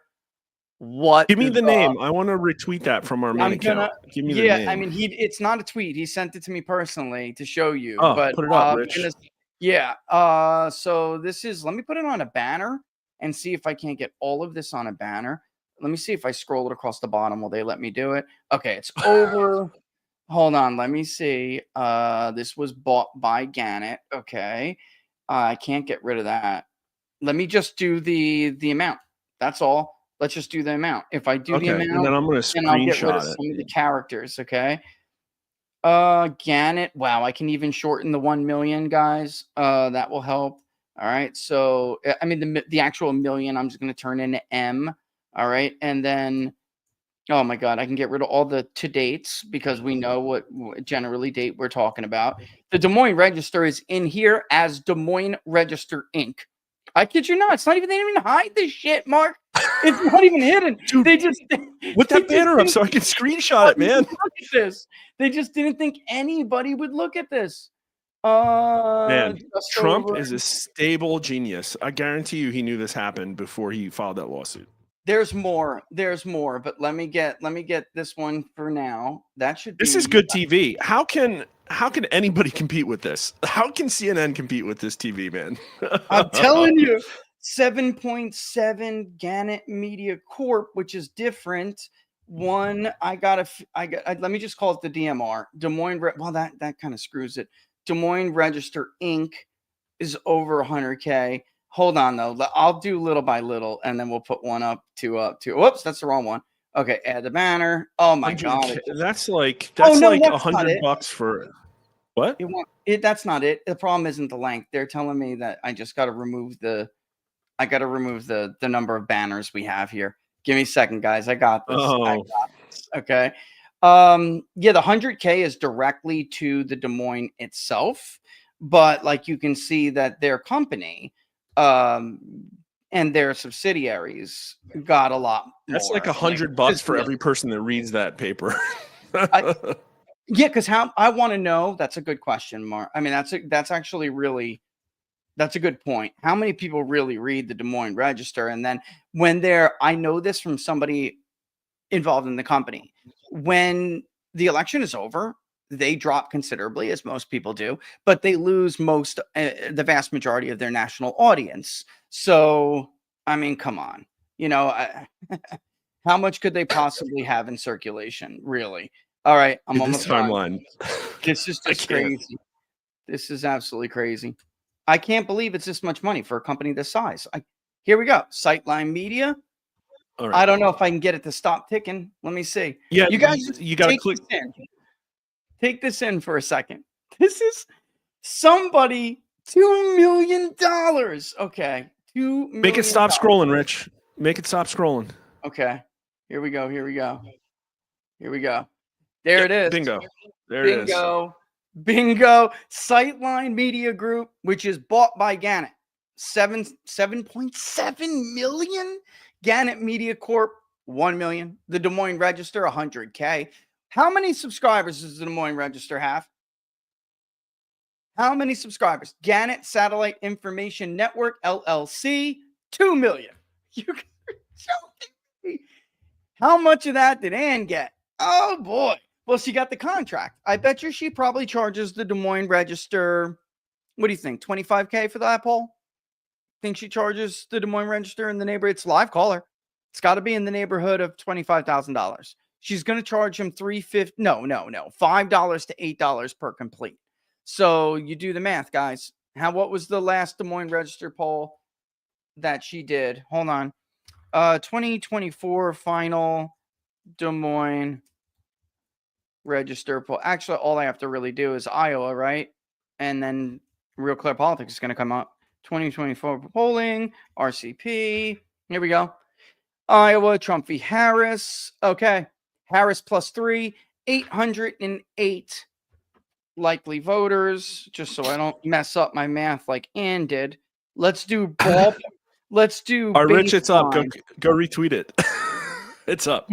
what? Give me the name. I want to retweet that from our main account. Give me the name. I mean, it's not a tweet. He sent it to me personally to show you. Oh, but put it up, Rich. So this is, let me put it on a banner and see if I can't get all of this on a banner. Let me see if I scroll it across the bottom. Will they let me do it? Okay, it's over. Hold on. Let me see. This was bought by Gannett. Okay. I can't get rid of that. Let me just do the amount. That's all. Let's just do the amount. If I do the amount, and then I'm going to screenshot it. Some of the characters, okay? Gannett. Wow, I can even shorten the 1 million, guys. That will help. All right. So, I mean, the actual million, I'm just going to turn into M. All right. And then, oh my God, I can get rid of all the to dates because we know what generally date we're talking about. The Des Moines Register is in here as Des Moines Register Inc. I kid you not. It's not even, they didn't even hide this shit, Mark. It's not even hidden. Dude, they just put that banner up so I can screenshot it, man. Look at this. They just didn't think anybody would look at this. Man, Trump is a stable genius. I guarantee you he knew this happened before he filed that lawsuit. There's more, but let me get this one for now. That should be. This is good TV. How can anybody compete with this? How can CNN compete with this TV, man? I'm telling you, 7.7 Gannett Media Corp, which is different. One, let me just call it the DMR. Des Moines. Well, that kind of screws it. Des Moines Register Inc. is over 100K. Hold on though. I'll do little by little, and then we'll put one up to. Whoops, that's the wrong one. Okay, add the banner. Oh my God, that's like $100 for what? That's not it. The problem isn't the length. They're telling me that I just got to remove the number of banners we have here. Give me a second, guys. I got this. Okay. The 100K is directly to the Des Moines itself, but like you can see that their company and their subsidiaries got a lot more. That's like $100 for every person that reads that paper. Because I want to know. That's a good question, Mark. I mean, that's actually really. That's a good point. How many people really read the Des Moines Register? And then I know this from somebody involved in the company. When the election is over, they drop considerably, as most people do, but they lose the vast majority of their national audience. So, I mean, come on, How much could they possibly have in circulation? Really? All right, I'm almost done. Timeline. This is just crazy. This is absolutely crazy. I can't believe it's this much money for a company this size. Here we go. Sightline Media. All right. I don't know if I can get it to stop ticking. Let me see. Yeah, you guys, you got to click. Take this in for a second. This is somebody $2 million. Okay, $2 million. Make it stop scrolling, Rich. Make it stop scrolling. Okay. Here we go. Here we go. Here we go. There it is. Bingo. There it is. Bingo. Sightline Media Group, which is bought by Gannett. 7.7 million. Gannett Media Corp, 1 million. The Des Moines Register, 100K. How many subscribers does the Des Moines Register have? How many subscribers? Gannett Satellite Information Network, LLC, 2 million. You are joking me. How much of that did Ann get? Oh, boy. Well, she got the contract. I bet you she probably charges the Des Moines Register, what do you think, 25K for that poll? Think she charges the Des Moines Register in the neighborhood? It's live caller. It's got to be in the neighborhood of $25,000. She's going to charge him $5 to $8 per complete. So you do the math, guys. What was the last Des Moines Register poll that she did? Hold on. 2024 final Des Moines Register poll. Actually, all I have to really do is Iowa, right? And then Real Clear Politics is going to come up. 2024 polling, RCP. Here we go. Iowa, Trump v. Harris. Okay. Harris +3, 808 likely voters, just so I don't mess up my math like Ann did. Let's do ball. Let's do. Rich, it's up. Go retweet it. It's up.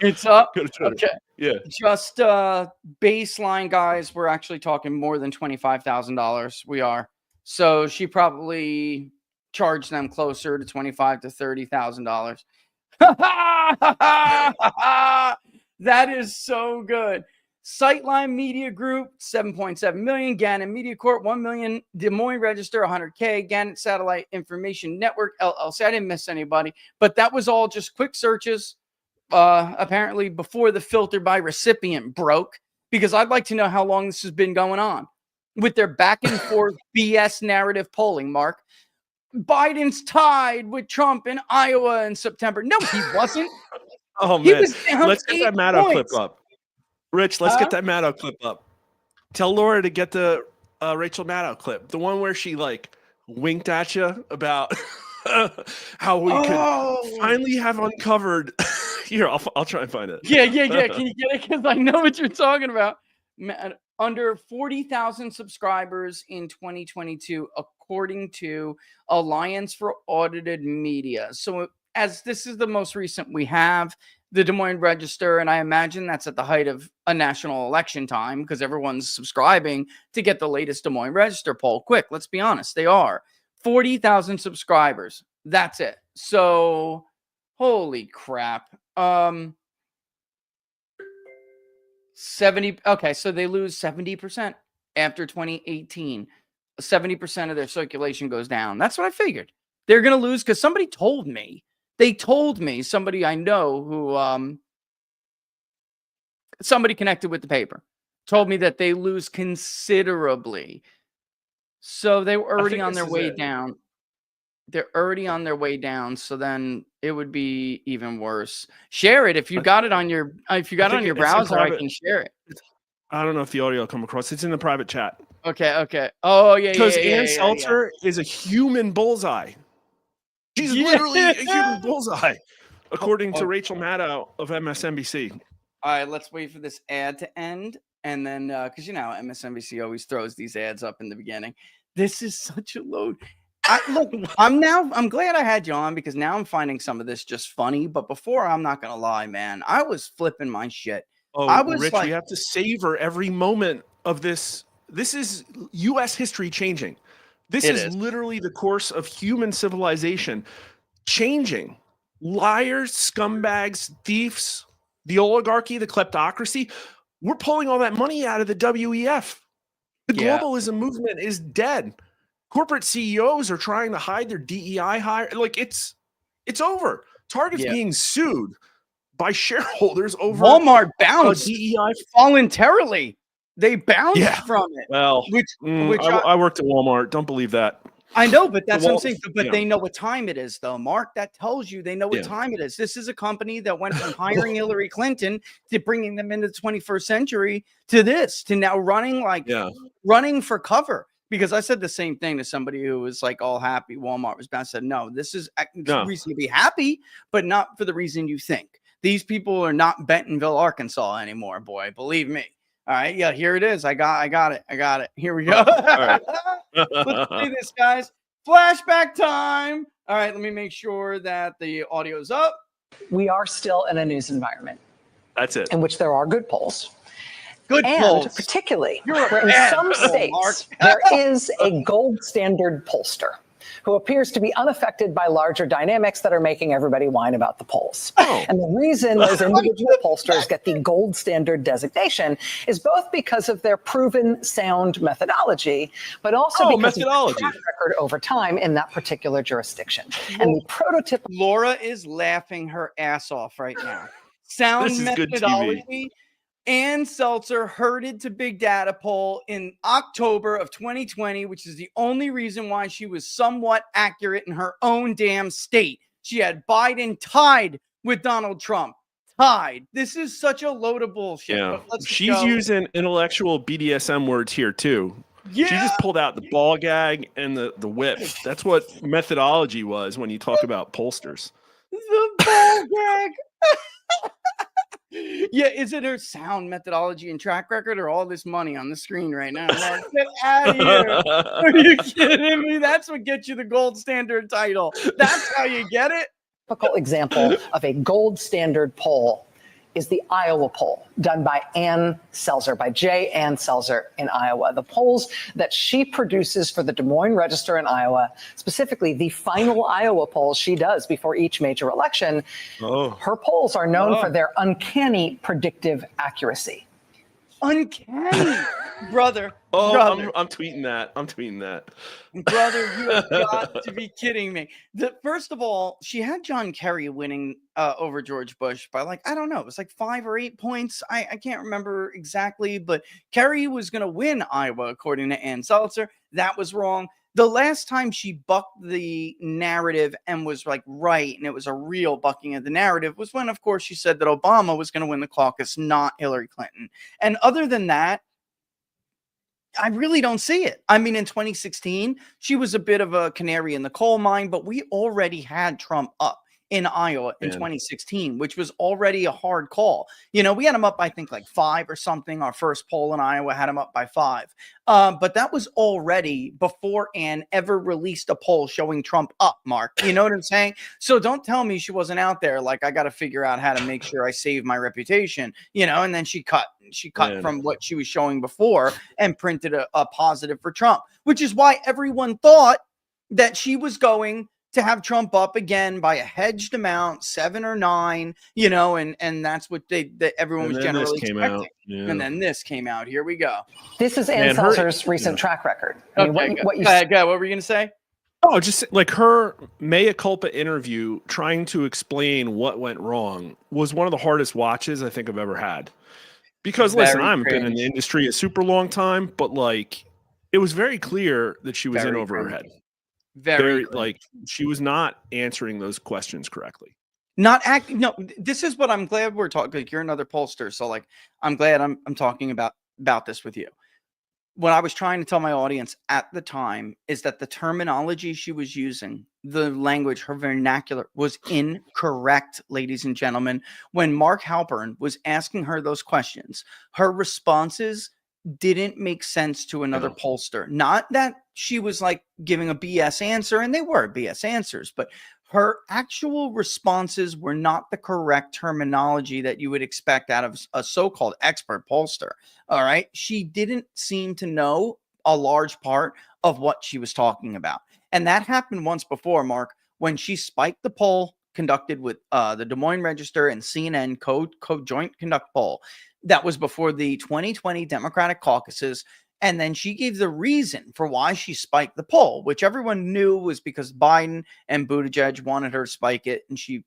It's up. Okay. Yeah. Just baseline, guys. We're actually talking more than $25,000. We are. So she probably charged them closer to $25,000 to $30,000. That is so good. Sightline Media Group, 7.7 million. Gannett Media Corp, 1 million. Des Moines Register, 100K. Gannett Satellite Information Network, LLC. I didn't miss anybody, but that was all just quick searches. Apparently before the filter by recipient broke, because I'd like to know how long this has been going on with their back and forth BS narrative polling, Mark. Biden's tied with Trump in Iowa in September. No, he wasn't. Oh, man. Let's get that Maddow clip up. Rich, let's get that Maddow clip up. Tell Laura to get the Rachel Maddow clip. The one where she, winked at you about how we could finally have uncovered. Here, I'll try and find it. Yeah. Can you get it? Because I know what you're talking about. Under 40,000 subscribers in 2022, according to Alliance for Audited Media. So as this is the most recent we have, the Des Moines Register, and I imagine that's at the height of a national election time because everyone's subscribing to get the latest Des Moines Register poll. Quick, let's be honest, they are 40,000 subscribers. That's it. So, holy crap. 70. Okay, so they lose 70% after 2018. 70% of their circulation goes down. That's what I figured. They're going to lose because somebody told me. They told me, somebody I know who, somebody connected with the paper, told me that they lose considerably. So they were already on their way down. They're already on their way down. So then it would be even worse. Share it if you got it on your browser. I can share it. I don't know if the audio will come across. It's in the private chat. Okay. Oh yeah. Because Ann Selzer is a human bullseye. She's literally a human bullseye, according to Rachel Maddow of MSNBC. All right, let's wait for this ad to end. And then, because MSNBC always throws these ads up in the beginning. This is such a load. I'm glad I had you on because now I'm finding some of this just funny. But before, I'm not going to lie, man, I was flipping my shit. Rich, we have to savor every moment of this. This is U.S. history changing. This is literally the course of human civilization changing. Liars, scumbags, thieves, the oligarchy, the kleptocracy. We're pulling all that money out of the WEF. The globalism movement is dead. Corporate CEOs are trying to hide their DEI hire. It's over. Target's being sued by shareholders over Walmart bounced DEI voluntarily. They bounced from it. Well, I worked at Walmart. Don't believe that. I know, but that's what I'm saying. But they know what time it is, though, Mark. That tells you they know what time it is. This is a company that went from hiring Hillary Clinton to bringing them into the 21st century to this, to now running for cover. Because I said the same thing to somebody who was like all happy Walmart was bad. I said, no, this is reason to be happy, but not for the reason you think. These people are not Bentonville, Arkansas anymore, boy. Believe me. All right. Yeah, here it is. I got it. Here we go. All right. Let's see this, guys. Flashback time. All right. Let me make sure that the audio is up. We are still in a news environment. That's it. In which there are good polls. And particularly where in some states there is a gold standard pollster who appears to be unaffected by larger dynamics that are making everybody whine about the polls. And the reason those individual pollsters get the gold standard designation is both because of their proven sound methodology, but also because of their track record over time in that particular jurisdiction. And the prototype. Laura is laughing her ass off right now. Sound methodology. And Selzer herded to big data poll in October of 2020, which is the only reason why she was somewhat accurate in her own damn state. She had Biden tied with Donald Trump. Tied. This is such a load of bullshit. Yeah. She's using intellectual BDSM words here too. Yeah. She just pulled out the ball gag and the whip. That's what methodology was when you talk about pollsters. The ball gag. Yeah, is it her sound methodology and track record or all this money on the screen right now? Mark, get out of here. Are you kidding me? That's what gets you the gold standard title. That's how you get it? Typical example of a gold standard poll is the Iowa poll done by Selzer, by Ann Selzer in Iowa. The polls that she produces for the Des Moines Register in Iowa, specifically the final Iowa polls she does before each major election, her polls are known for their uncanny predictive accuracy. Uncanny, brother. I'm tweeting that. Brother, you have got to be kidding me. First of all, she had John Kerry winning over George Bush by I don't know, it was 5 or 8 points. I can't remember exactly, but Kerry was going to win Iowa, according to Ann Selzer. That was wrong. The last time she bucked the narrative and was right, and it was a real bucking of the narrative, was when, of course, she said that Obama was going to win the caucus, not Hillary Clinton. And other than that, I really don't see it. I mean, in 2016, she was a bit of a canary in the coal mine, but we already had Trump up in Iowa in 2016, which was already a hard call. You know, we had him up, I think, 5 or something. Our first poll in Iowa had him up by 5. But that was already before Ann ever released a poll showing Trump up, Mark. You know what I'm saying? So don't tell me she wasn't out there I got to figure out how to make sure I save my reputation, and then she cut from what she was showing before and printed a positive for Trump, which is why everyone thought that she was going to have Trump up again by a hedged amount, 7 or 9, and that's what everyone was generally expecting. And then this came out. Here we go. This is Ann Selzer's recent track record. I mean, what were you going to say? Oh, just her mea culpa interview trying to explain what went wrong was one of the hardest watches I think I've ever had. Because listen, I've been in the industry a super long time, but it was very clear that she was in over her head. Very she was not answering those questions correctly. No, this is what I'm glad we're talking. You're another pollster, so I'm glad I'm talking about this with you. What I was trying to tell my audience at the time is that the terminology she was using, the language, her vernacular was incorrect, ladies and gentlemen. When Mark Halpern was asking her those questions, her responses didn't make sense to another pollster. Not that she was giving a BS answer, and they were BS answers, but her actual responses were not the correct terminology that you would expect out of a so-called expert pollster. All right. She didn't seem to know a large part of what she was talking about. And that happened once before, Mark, when she spiked the poll conducted with the Des Moines Register and CNN joint conduct poll. That was before the 2020 Democratic caucuses. And then she gave the reason for why she spiked the poll, which everyone knew was because Biden and Buttigieg wanted her to spike it, and she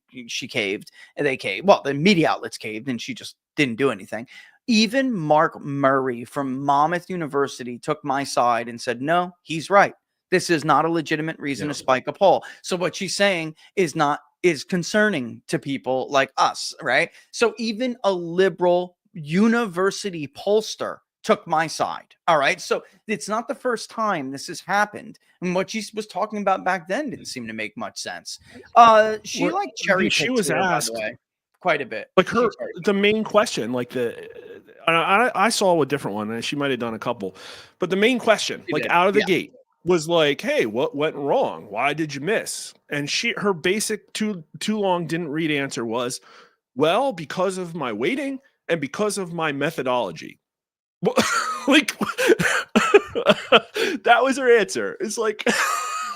caved, and they caved. Well, the media outlets caved, and she just didn't do anything. Even Mark Murray from Monmouth University took my side and said, no, he's right. This is not a legitimate reason to spike a poll. So what she's saying is concerning to people like us, right? So even a liberal university pollster took my side. All right. So it's not the first time this has happened. And what she was talking about back then didn't seem to make much sense. She like cherry picked. She was asked quite a bit. Like the main question, like I saw a different one, and she might have done a couple, but the main question, out of the gate, was like, hey, what went wrong? Why did you miss? And her basic too long didn't read answer was, well, because of my weighting and because of my methodology. Like that was her answer. It's like,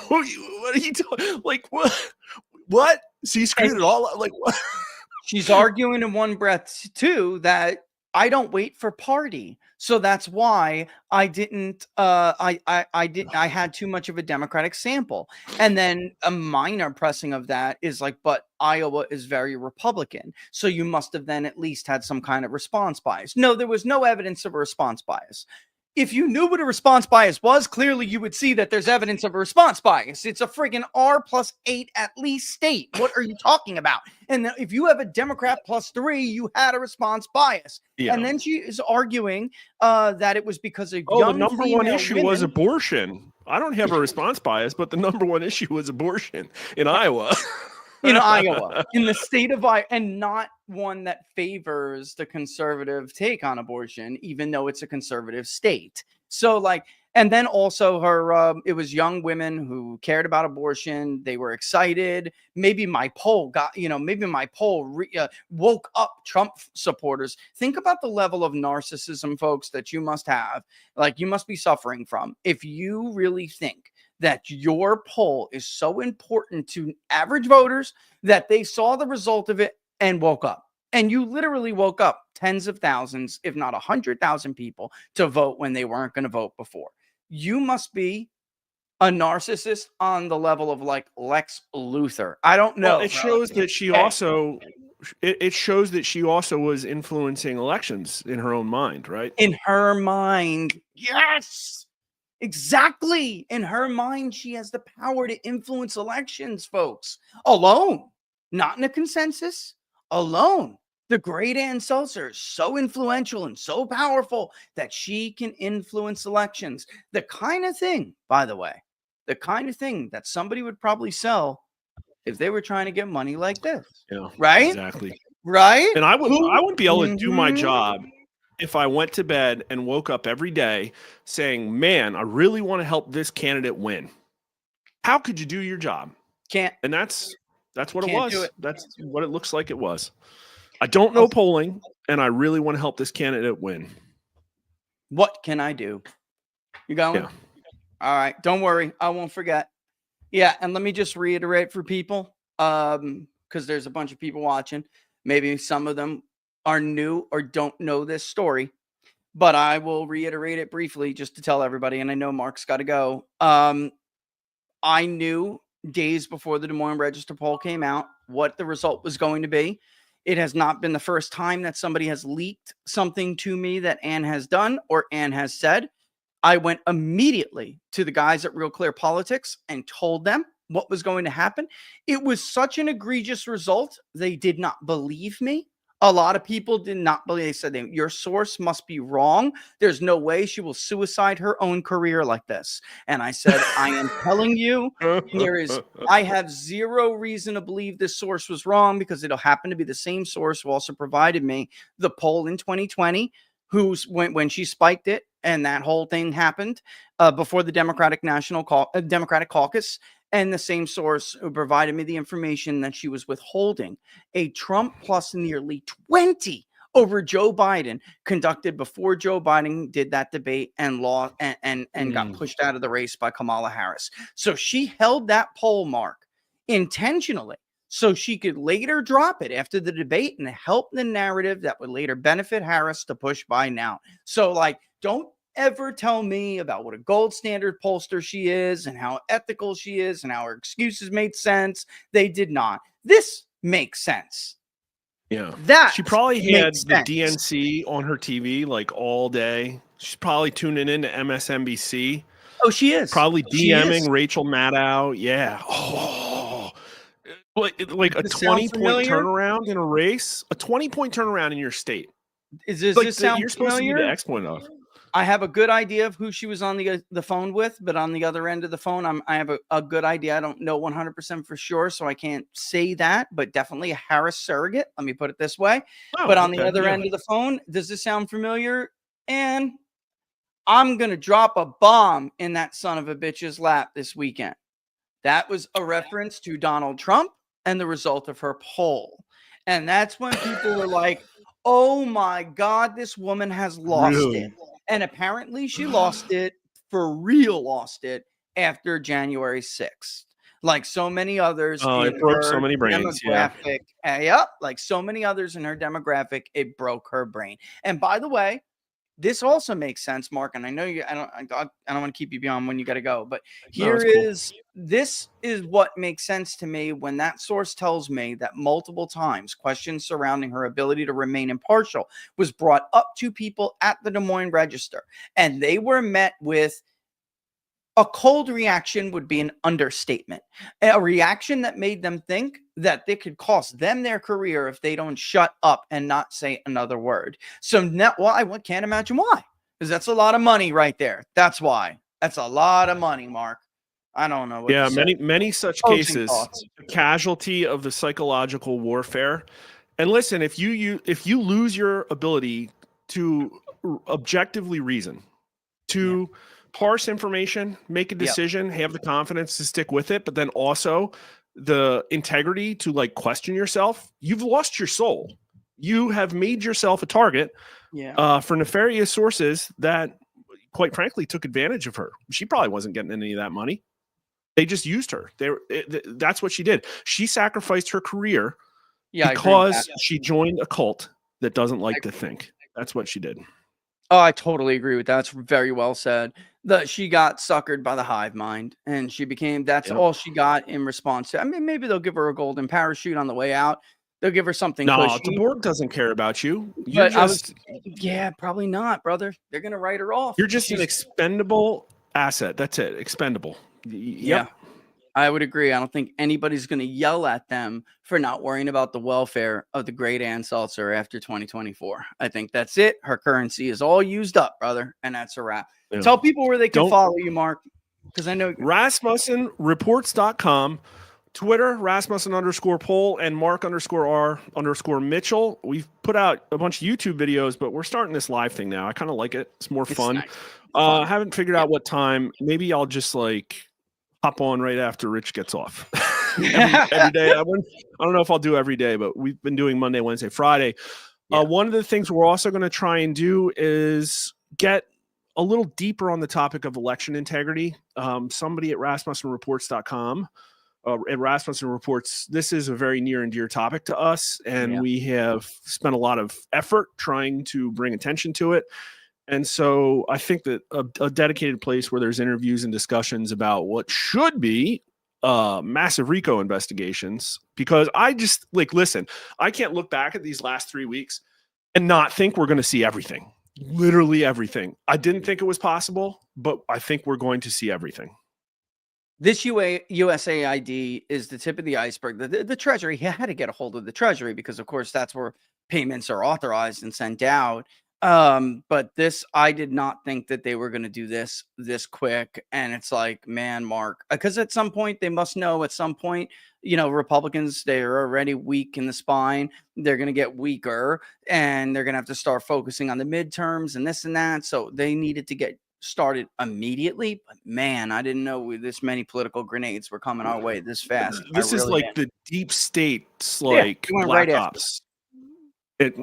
what are you doing? Like what? She screwed it all up. Like what? She's arguing in one breath too that I don't wait for party, so that's why I didn't. I had too much of a Democratic sample, and then a minor pressing of that is like, but Iowa is very Republican, so you must have then at least had some kind of response bias. No, there was no evidence of a response bias. If you knew what a response bias was, clearly you would see that there's evidence of a response bias. It's a friggin' R+8 at least state. What are you talking about? And if you have a Democrat +3, you had a response bias. Yeah. And then she is arguing that it was because of young the number one issue women. Was abortion. I don't have a response bias, but the number one issue was abortion in Iowa. In Iowa, in the state of Iowa, and not one that favors the conservative take on abortion, even though it's a conservative state. So and then also it was young women who cared about abortion. They were excited. Maybe my poll woke up Trump supporters. Think about the level of narcissism, folks, that you must have, you must be suffering from. If you really think that your poll is so important to average voters that they saw the result of it and woke up. And you literally woke up tens of thousands, if not 100,000 people to vote when they weren't going to vote before. You must be a narcissist on the level of Lex Luthor. I don't know. Well, it shows that she also it shows that she also was influencing elections in her own mind, right? In her mind. Yes. Exactly. In her mind, she has the power to influence elections, folks. Alone. Not in a consensus. Alone. The great Ann Selzer is so influential and so powerful that she can influence elections. The kind of thing, by the way, that somebody would probably sell if they were trying to get money like this. Yeah. Right? Exactly. Right? And I wouldn't be able to do my job if I went to bed and woke up every day saying, man, I really want to help this candidate win. How could you do your job? Can't. And that's what it Can't was. do it. That's what it looks like it was. I don't know polling, and I really want to help this candidate win. What can I do? You going? Yeah. All right. Don't worry. I won't forget. Yeah. And let me just reiterate for people, because there's a bunch of people watching. Maybe some of them are new or don't know this story, but I will reiterate it briefly just to tell everybody. And I know Mark's got to go. I knew days before the Des Moines Register poll came out what the result was going to be. It has not been the first time that somebody has leaked something to me that Ann has done or Ann has said. I went immediately to the guys at Real Clear Politics and told them what was going to happen. It was such an egregious result. They did not believe me. A lot of people did not believe. They said, your source must be wrong. There's no way she will suicide her own career like this. And I said, I am telling you, I have zero reason to believe this source was wrong, because it'll happen to be the same source who also provided me the poll in 2020, when she spiked it and that whole thing happened before the Democratic Caucus. And the same source who provided me the information that she was withholding a Trump plus nearly 20 over Joe Biden conducted before Joe Biden did that debate and got pushed out of the race by Kamala Harris. So she held that poll mark intentionally so she could later drop it after the debate and help the narrative that would later benefit Harris to push Biden out. So don't ever tell me about what a gold standard pollster she is and how ethical she is and how her excuses made sense. They did not. This makes sense. Yeah. That she probably had the sense. DNC on her TV like all day. She's probably tuning into MSNBC. Oh, she is. Probably DMing Rachel Maddow. Yeah. Oh. Like a 20-point turnaround in a race, a 20-point turnaround in your state. Does this like sound you're supposed familiar? to be the exponent of. I have a good idea of who she was on the phone with, but on the other end of the phone, I have a good idea. I don't know 100% for sure, so I can't say that, but definitely a Harris surrogate. Let me put it this way. But on the other end of the phone, does this sound familiar? And I'm going to drop a bomb in that son of a bitch's lap this weekend. That was a reference to Donald Trump and the result of her poll. And that's when people were like, oh my God, this woman has lost it. And apparently she lost it, for real lost it, after January 6th. Like so many others. It broke so many brains. Demographic. Yep. Like so many others in her demographic, it broke her brain. And by the way, this also makes sense, Mark. And I know I don't want to keep you beyond when you got to go, but this is what makes sense to me when that source tells me that multiple times questions surrounding her ability to remain impartial was brought up to people at the Des Moines Register, and they were met with a cold reaction would be an understatement. A reaction that made them think that it could cost them their career if they don't shut up and not say another word. So now, I can't imagine why. Because that's a lot of money right there. That's why. That's a lot of money, Mark. I don't know. Many such cases, casualty of the psychological warfare. And listen, if you lose your ability to objectively reason, to parse information, make a decision, have the confidence to stick with it, but then also the integrity to like question yourself, you've lost your soul. You have made yourself a target for nefarious sources that, quite frankly, took advantage of her. She probably wasn't getting any of that money. They just used her. That's what she did. She sacrificed her career because she joined a cult that doesn't like to think. That's what she did. Oh, I totally agree with that. That's very well said. She got suckered by the hive mind, and she became, that's all she got in response to. I mean, maybe they'll give her a golden parachute on the way out. They'll give her something cushy. The board doesn't care about you. Probably not, brother. They're going to write her off. You're just an expendable asset. That's it. Expendable. Yeah. I would agree. I don't think anybody's going to yell at them for not worrying about the welfare of the great Ann Selzer after 2024. I think that's it. Her currency is all used up, brother. And that's a wrap. Yeah. Tell people where they can follow you, Mark. Because I know RasmussenReports.com, Twitter, Rasmussen_poll, and Mark_R_Mitchell. We've put out a bunch of YouTube videos, but we're starting this live thing now. I kind of like it. It's more fun. Nice. I haven't figured out what time. Maybe I'll just hop on right after Rich gets off every day. I don't know if I'll do every day, but we've been doing Monday, Wednesday, Friday. One of the things we're also going to try and do is get a little deeper on the topic of election integrity. Somebody at RasmussenReports.com, at Rasmussen Reports, this is a very near and dear topic to us, and we have spent a lot of effort trying to bring attention to it. And so I think that a dedicated place where there's interviews and discussions about what should be massive RICO investigations, because I just listen, I can't look back at these last 3 weeks and not think we're going to see everything, literally everything. I didn't think it was possible, but I think we're going to see everything. This USAID is the tip of the iceberg. The Treasury had to get a hold of the Treasury because, of course, that's where payments are authorized and sent out. But this, I did not think that they were going to do this quick. And it's like, man, Mark, because at some point they must know at some point, Republicans, they're already weak in the spine. They're going to get weaker and they're going to have to start focusing on the midterms and this and that. So they needed to get started immediately. But man, I didn't know this many political grenades were coming our way this fast. This is like the deep state's black ops.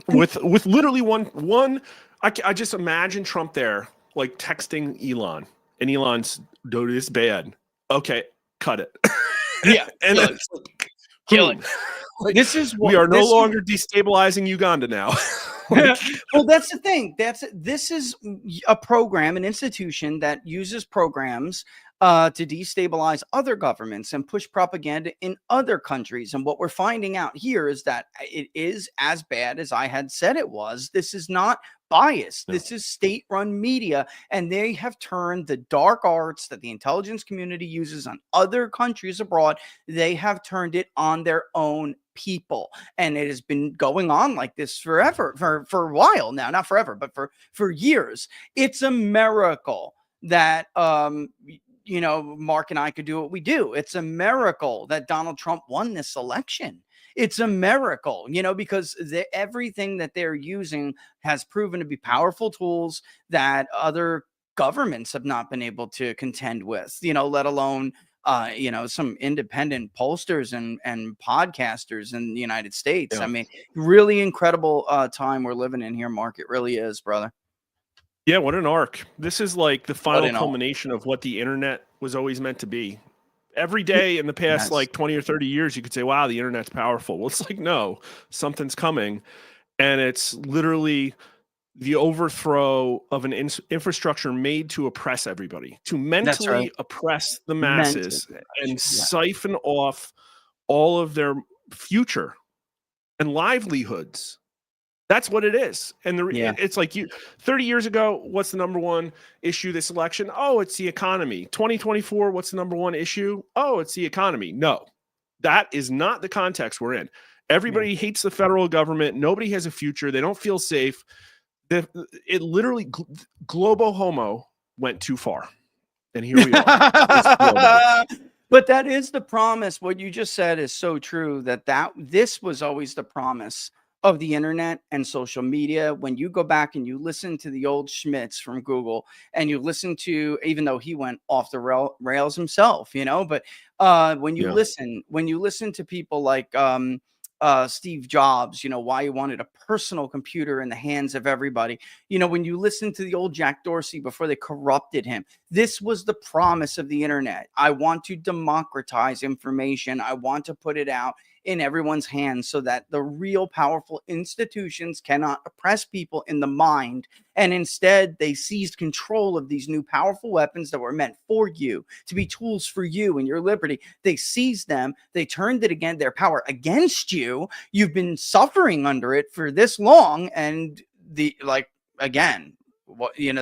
With literally one, I just imagine Trump there, texting Elon, and Elon's, dude, this bad. Okay, cut it. And then kill it. We are no longer destabilizing Uganda now. Well, that's the thing. This is a program, an institution that uses programs to destabilize other governments and push propaganda in other countries. And what we're finding out here is that it is as bad as I had said it was. This is not biased. This is state-run media, and they have turned the dark arts that the intelligence community uses on other countries abroad, they have turned it on their own people. And it has been going on like this forever, for a while now, not forever, but for years. It's a miracle that Mark and I could do what we do. It's a miracle that Donald Trump won this election. It's a miracle, because everything that they're using has proven to be powerful tools that other governments have not been able to contend with, let alone, some independent pollsters and podcasters in the United States. Yeah. I mean, really incredible time we're living in here, Mark. It really is, brother. Yeah, what an arc. This is like the final culmination of what the internet was always meant to be. Every day in the past, like 20 or 30 years, you could say, wow, the internet's powerful. Well, it's like, no, something's coming. And it's literally the overthrow of an infrastructure made to oppress everybody, to mentally oppress the masses and siphon off all of their future and livelihoods. That's what it is. And it's like 30 years ago, what's the number one issue this election? Oh, it's the economy. 2024, what's the number one issue? Oh, it's the economy. No, that is not the context we're in. Everybody hates the federal government. Nobody has a future. They don't feel safe. It literally, globo homo went too far. And here we are. But that is the promise. What you just said is so true, this was always the promise of the internet and social media. When you go back and you listen to the old Schmitz from Google, and you listen to, even though he went off the rails himself, but when you listen to people like Steve Jobs, why he wanted a personal computer in the hands of everybody, when you listen to the old Jack Dorsey before they corrupted him, this was the promise of the internet. I want to democratize information. I want to put it out in everyone's hands so that the real powerful institutions cannot oppress people in the mind. And instead, they seized control of these new powerful weapons that were meant for you, to be tools for you and your liberty. They seized them. They turned it again, their power against you. You've been suffering under it for this long. And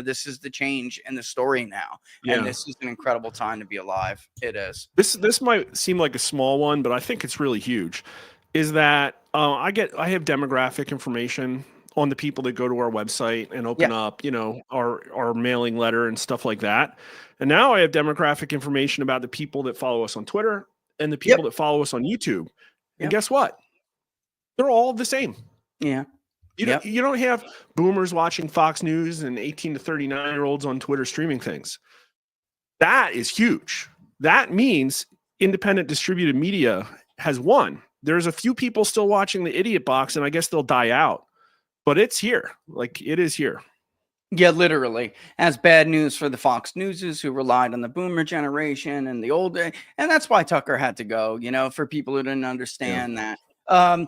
this is the change in the story now. And this is an incredible time to be alive. It is. This might seem like a small one, but I think it's really huge. Is that I have demographic information on the people that go to our website and open up, our mailing letter and stuff like that. And now I have demographic information about the people that follow us on Twitter and the people that follow us on YouTube. And guess what? They're all the same. Yeah. You don't have boomers watching Fox News and 18 to 39-year-olds on Twitter streaming things. That is huge. That means independent distributed media has won. There's a few people still watching the idiot box, and I guess they'll die out. But it's here. Like, it is here. Yeah, literally. As bad news for the Fox Newses who relied on the boomer generation and the old day. And that's why Tucker had to go, for people who didn't understand that.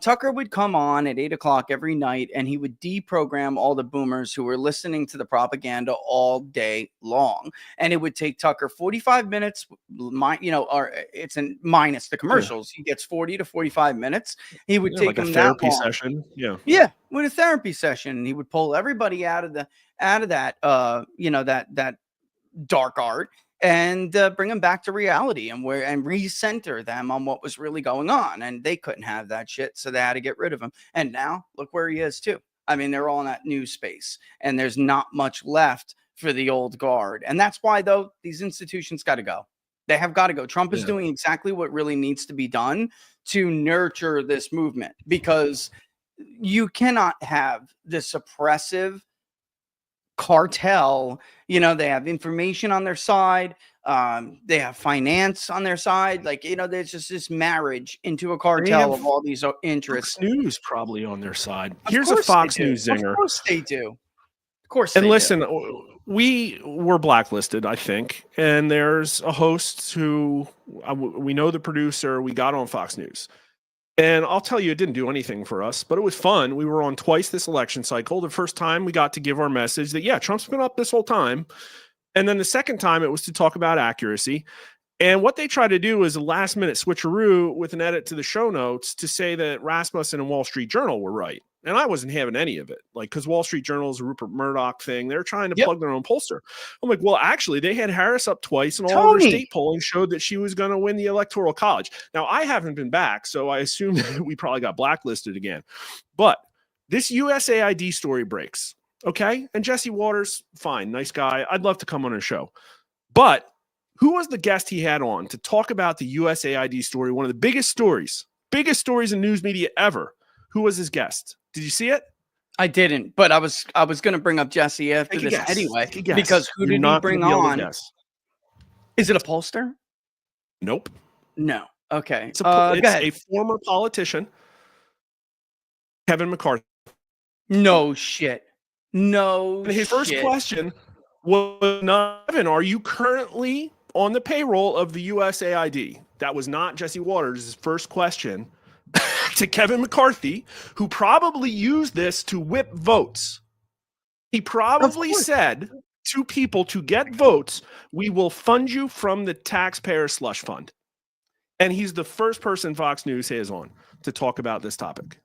Tucker would come on at 8 o'clock every night, and he would deprogram all the boomers who were listening to the propaganda all day long. And it would take Tucker 45 minutes, or it's minus the commercials. He gets 40 to 45 minutes. He would take like a therapy session. Yeah, with a therapy session. And he would pull everybody out of that, that dark art, and bring them back to reality and recenter them on what was really going on. And they couldn't have that shit, so they had to get rid of him. And now look where he is too. I mean, they're all in that new space, and there's not much left for the old guard. And that's why, though, these institutions got to go. They have got to go. Trump is doing exactly what really needs to be done to nurture this movement, because you cannot have this oppressive cartel. They have information on their side. They have finance on their side. There's just this marriage into a cartel of all these interests. Fox News probably on their side. Here's a Fox News zinger. Of course they do. Of course. And listen, we were blacklisted, I think. And there's a host who we know the producer. We got on Fox News. And I'll tell you, it didn't do anything for us, but it was fun. We were on twice this election cycle. The first time we got to give our message that, yeah, Trump's been up this whole time. And then the second time it was to talk about accuracy. And what they try to do is a last minute switcheroo with an edit to the show notes to say that Rasmussen and Wall Street Journal were right. And I wasn't having any of it, like, because Wall Street Journal is a Rupert Murdoch thing. They're trying to plug their own pollster. I'm like, well, actually, they had Harris up twice, and all of their state polling showed that she was going to win the Electoral College. Now, I haven't been back, so I assume that we probably got blacklisted again. But this USAID story breaks, okay? And Jesse Waters, fine, nice guy. I'd love to come on a show. But who was the guest he had on to talk about the USAID story, one of the biggest stories in news media ever? Who was his guest? Did you see it? I didn't, but I was going to bring up Jesse after this anyway, because who did he bring on? Is it a pollster? Nope. No. Okay. It's a former politician, Kevin McCarthy. No shit. No. And his first question was not, Kevin, are you currently on the payroll of the USAID? That was not Jesse Waters' first question to Kevin McCarthy, who probably used this to whip votes. He probably said to people to get votes, we will fund you from the taxpayer slush fund. And he's the first person Fox News has on to talk about this topic.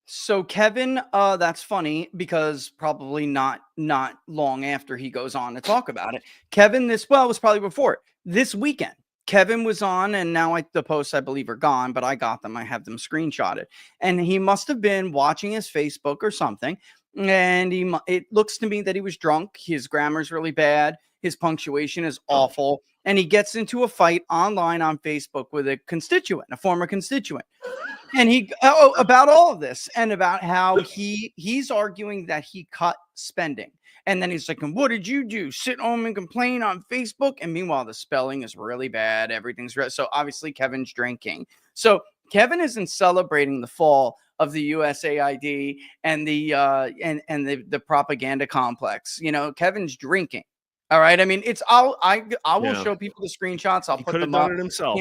So Kevin, that's funny because probably not long after he goes on to talk about it. Kevin, it was probably before this weekend. Kevin was on, and now the posts, I believe, are gone, but I got them. I have them screenshotted. And he must have been watching his Facebook or something. And it looks to me that he was drunk. His grammar's really bad. His punctuation is awful. And he gets into a fight online on Facebook with a former constituent. And about all of this and about how he's arguing that he cut spending. And then he's like, and what did you do? Sit home and complain on Facebook? And meanwhile, the spelling is really bad. Everything's red. So obviously Kevin's drinking. So Kevin isn't celebrating the fall of the USAID and the propaganda complex. You know, Kevin's drinking. All right. I mean, I will show people the screenshots. I'll put them up. Done it himself.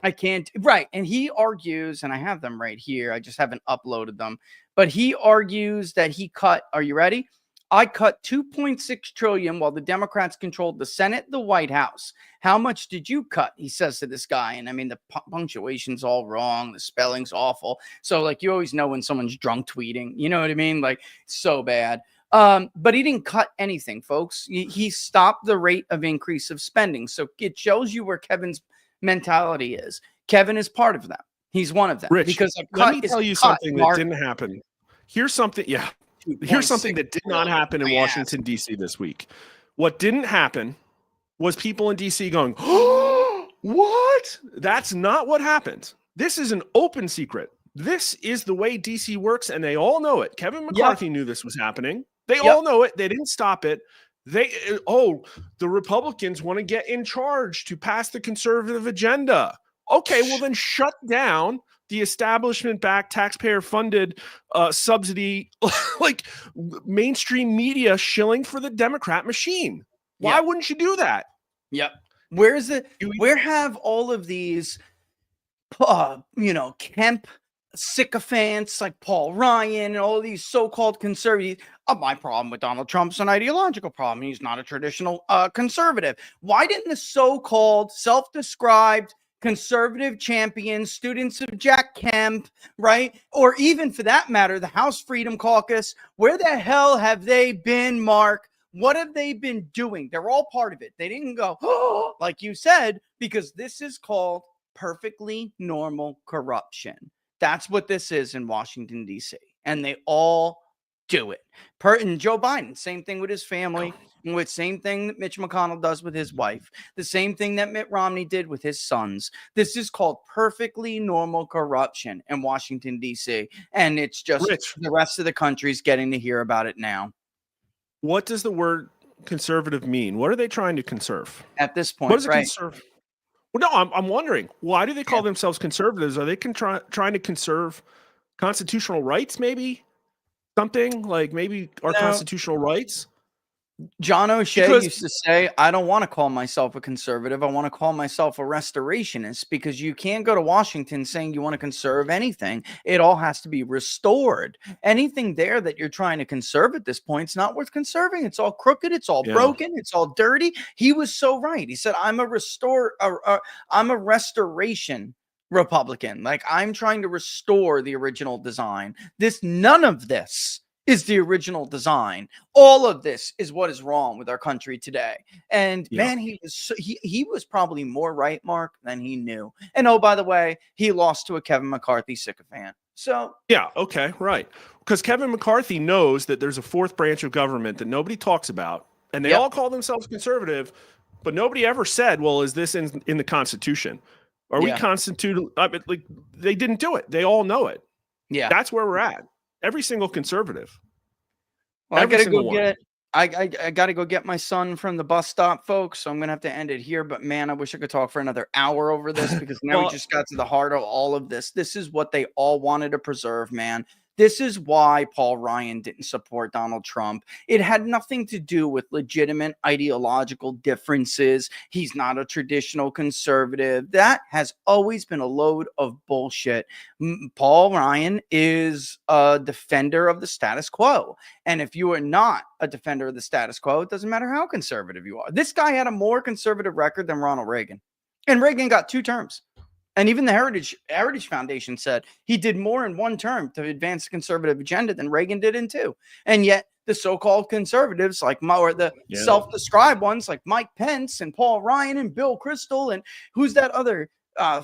I can't. Right. And he argues, and I have them right here. I just haven't uploaded them. But he argues that he cut. Are you ready? I cut $2.6 trillion while the Democrats controlled the Senate, the White House. How much did you cut? He says to this guy. And I mean, the punctuation's all wrong. The spelling's awful. So like, you always know when someone's drunk tweeting, you know what I mean? Like, so bad. But he didn't cut anything, folks. He stopped the rate of increase of spending. So it shows you where Kevin's mentality is. Kevin is part of them. He's one of them. Rich, because let me tell you something that didn't happen. Here's something. Yeah. Here's something that did not happen in Washington, D.C. this week. What didn't happen was people in D.C. going, oh, what? That's not what happened. This is an open secret. This is the way D.C. works, and they all know it. Kevin McCarthy knew this was happening. They all know it. They didn't stop it. The Republicans want to get in charge to pass the conservative agenda. Okay, well then shut down the establishment-backed, taxpayer-funded subsidy, like mainstream media shilling for the Democrat machine. Why wouldn't you do that? Yep. Where have all of these, Kemp sycophants like Paul Ryan and all these so-called conservatives? My problem with Donald Trump's an ideological problem. He's not a traditional conservative. Why didn't the so-called self-described conservative champions, students of Jack Kemp, right? Or even for that matter, the House Freedom Caucus, where the hell have they been, Mark? What have they been doing? They're all part of it. They didn't go, oh, like you said, because this is called perfectly normal corruption. That's what this is in Washington, D.C. And they all do it. And Joe Biden, same thing with his family. With same thing that Mitch McConnell does with his wife, the same thing that Mitt Romney did with his sons. This is called perfectly normal corruption in Washington, D.C. And it's just the rest of the country's getting to hear about it now. What does the word conservative mean? What are they trying to conserve? At this point, what is it conserve? Well, no, I'm wondering, why do they call themselves conservatives? Are they trying to conserve constitutional rights, maybe? Something like maybe our constitutional rights? John O'Shea used to say, I don't want to call myself a conservative. I want to call myself a restorationist, because you can't go to Washington saying you want to conserve anything. It all has to be restored. Anything there that you're trying to conserve at this point, it's not worth conserving. It's all crooked. It's all broken. It's all dirty. He was so right. He said, I'm a restoration Republican. Like, I'm trying to restore the original design. None of this is the original design. All of this is what is wrong with our country today. And man, he was probably more right, Mark, than he knew. And oh, by the way, he lost to a Kevin McCarthy sycophant. So yeah, okay, right. Because Kevin McCarthy knows that there's a fourth branch of government that nobody talks about, and they all call themselves conservative, but nobody ever said, well, is this in the Constitution? Are we constituted? Like, they didn't do it. They all know it. Yeah, that's where we're at. Every single conservative. Well, I gotta go get my son from the bus stop, folks. So I'm gonna have to end it here. But man, I wish I could talk for another hour over this, because now we just got to the heart of all of this. This is what they all wanted to preserve, man. This is why Paul Ryan didn't support Donald Trump. It had nothing to do with legitimate ideological differences. He's not a traditional conservative. That has always been a load of bullshit. Paul Ryan is a defender of the status quo. And if you are not a defender of the status quo, it doesn't matter how conservative you are. This guy had a more conservative record than Ronald Reagan. And Reagan got 2 terms. And even the Heritage Foundation said he did more in 1 term to advance the conservative agenda than Reagan did in 2. And yet the so-called conservatives, like the self-described ones like Mike Pence and Paul Ryan and Bill Kristol, and who's that other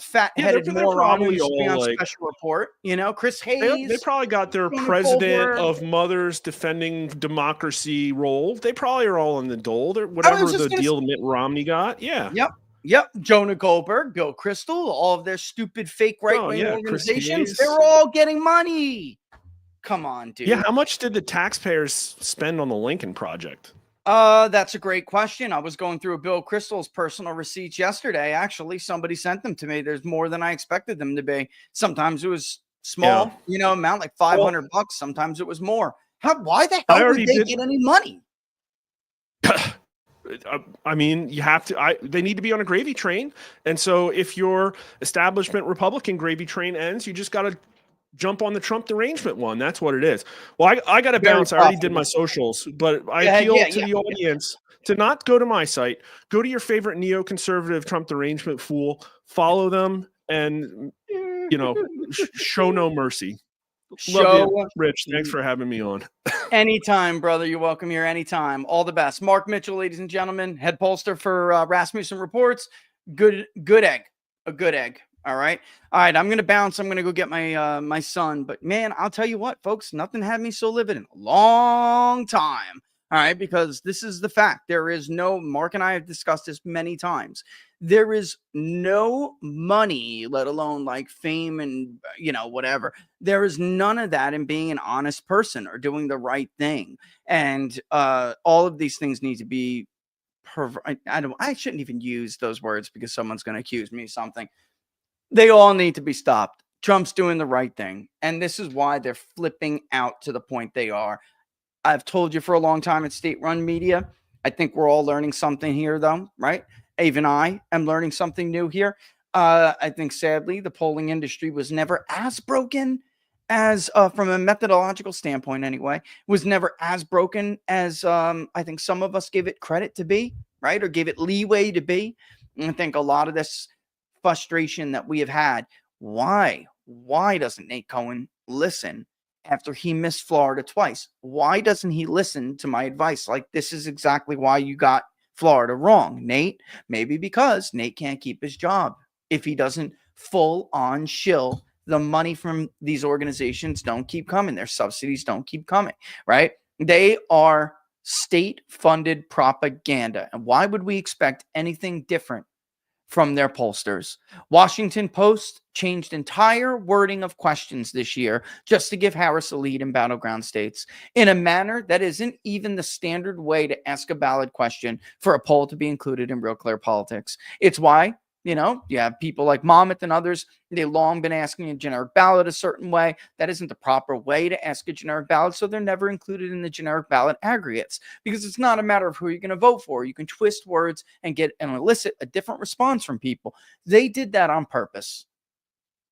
fat-headed moron who's on special report? You know, Chris Hayes. They probably got their president of Mothers Defending Democracy role. They probably are all in the dole. Whatever the deal Mitt Romney got. Yeah. Yep. Jonah Goldberg, Bill Kristol, all of their stupid fake right-wing organizations, they're all getting money. Come on, dude. Yeah, how much did the taxpayers spend on the Lincoln Project? That's a great question. I was going through Bill Kristol's personal receipts yesterday. Actually, somebody sent them to me. There's more than I expected them to be. Sometimes it was small, amount like $500. Sometimes it was more. Why the hell would they get any money? I mean, you have to. They need to be on a gravy train, and so if your establishment Republican gravy train ends, you just got to jump on the Trump derangement one. That's what it is. Well, I got to bounce. I already did my socials, but I appeal to the audience to not go to my site. Go to your favorite neoconservative Trump derangement fool. Follow them, and show no mercy. Love you, Rich. Thanks for having me on. Anytime, brother. You're welcome here anytime. All the best. Mark Mitchell, ladies and gentlemen, head pollster for Rasmussen Reports. Good egg. A good egg. All right. I'm going to bounce. I'm going to go get my son. But man, I'll tell you what, folks, nothing had me so livid in a long time. All right. Because this is the fact. There is no, Mark and I have discussed this many times. There is no money, let alone like fame and, whatever. There is none of that in being an honest person or doing the right thing. And all of these things need to be, I shouldn't even use those words because someone's going to accuse me of something. They all need to be stopped. Trump's doing the right thing. And this is why they're flipping out to the point they are. I've told you for a long time, it's state-run media. I think we're all learning something here, though, right? Even I am learning something new here. I think, sadly, the polling industry was never as broken as, from a methodological standpoint anyway, was never as broken as I think some of us gave it credit to be, right? Or gave it leeway to be. And I think a lot of this frustration that we have had, why doesn't Nate Cohen listen after he missed Florida twice? Why doesn't he listen to my advice? Like, this is exactly why you got Florida wrong, Nate. Maybe because Nate can't keep his job if he doesn't full on shill. The money from these organizations don't keep coming. Their subsidies don't keep coming, right? They are state-funded propaganda. And why would we expect anything different from their pollsters? Washington Post changed entire wording of questions this year just to give Harris a lead in battleground states in a manner that isn't even the standard way to ask a ballot question for a poll to be included in Real Clear Politics. It's why, You know, you have people like Monmouth and others. They've long been asking a generic ballot a certain way. That isn't the proper way to ask a generic ballot, so they're never included in the generic ballot aggregates, because it's not a matter of who you're going to vote for. You can twist words and get and elicit a different response from people. They did that on purpose.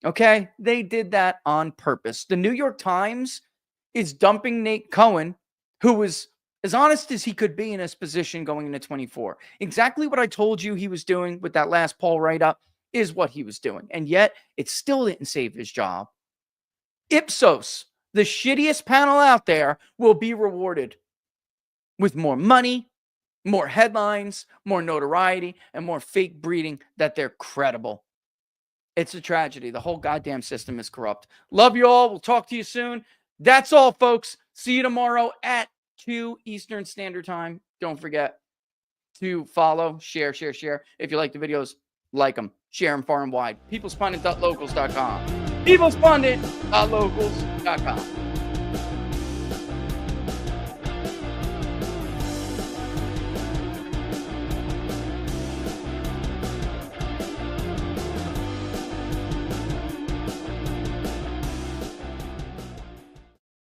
Okay? They did that on purpose. The New York Times is dumping Nate Cohen, who was as honest as he could be in his position going into 24. Exactly what I told you he was doing with that last poll write-up is what he was doing. And yet, it still didn't save his job. Ipsos, the shittiest panel out there, will be rewarded with more money, more headlines, more notoriety, and more fake breeding that they're credible. It's a tragedy. The whole goddamn system is corrupt. Love you all. We'll talk to you soon. That's all, folks. See you tomorrow at 2 Eastern Standard Time. Don't forget to follow, share. If you like the videos, like them, share them far and wide. peoplespundit.locals.com. peoplespundit.locals.com.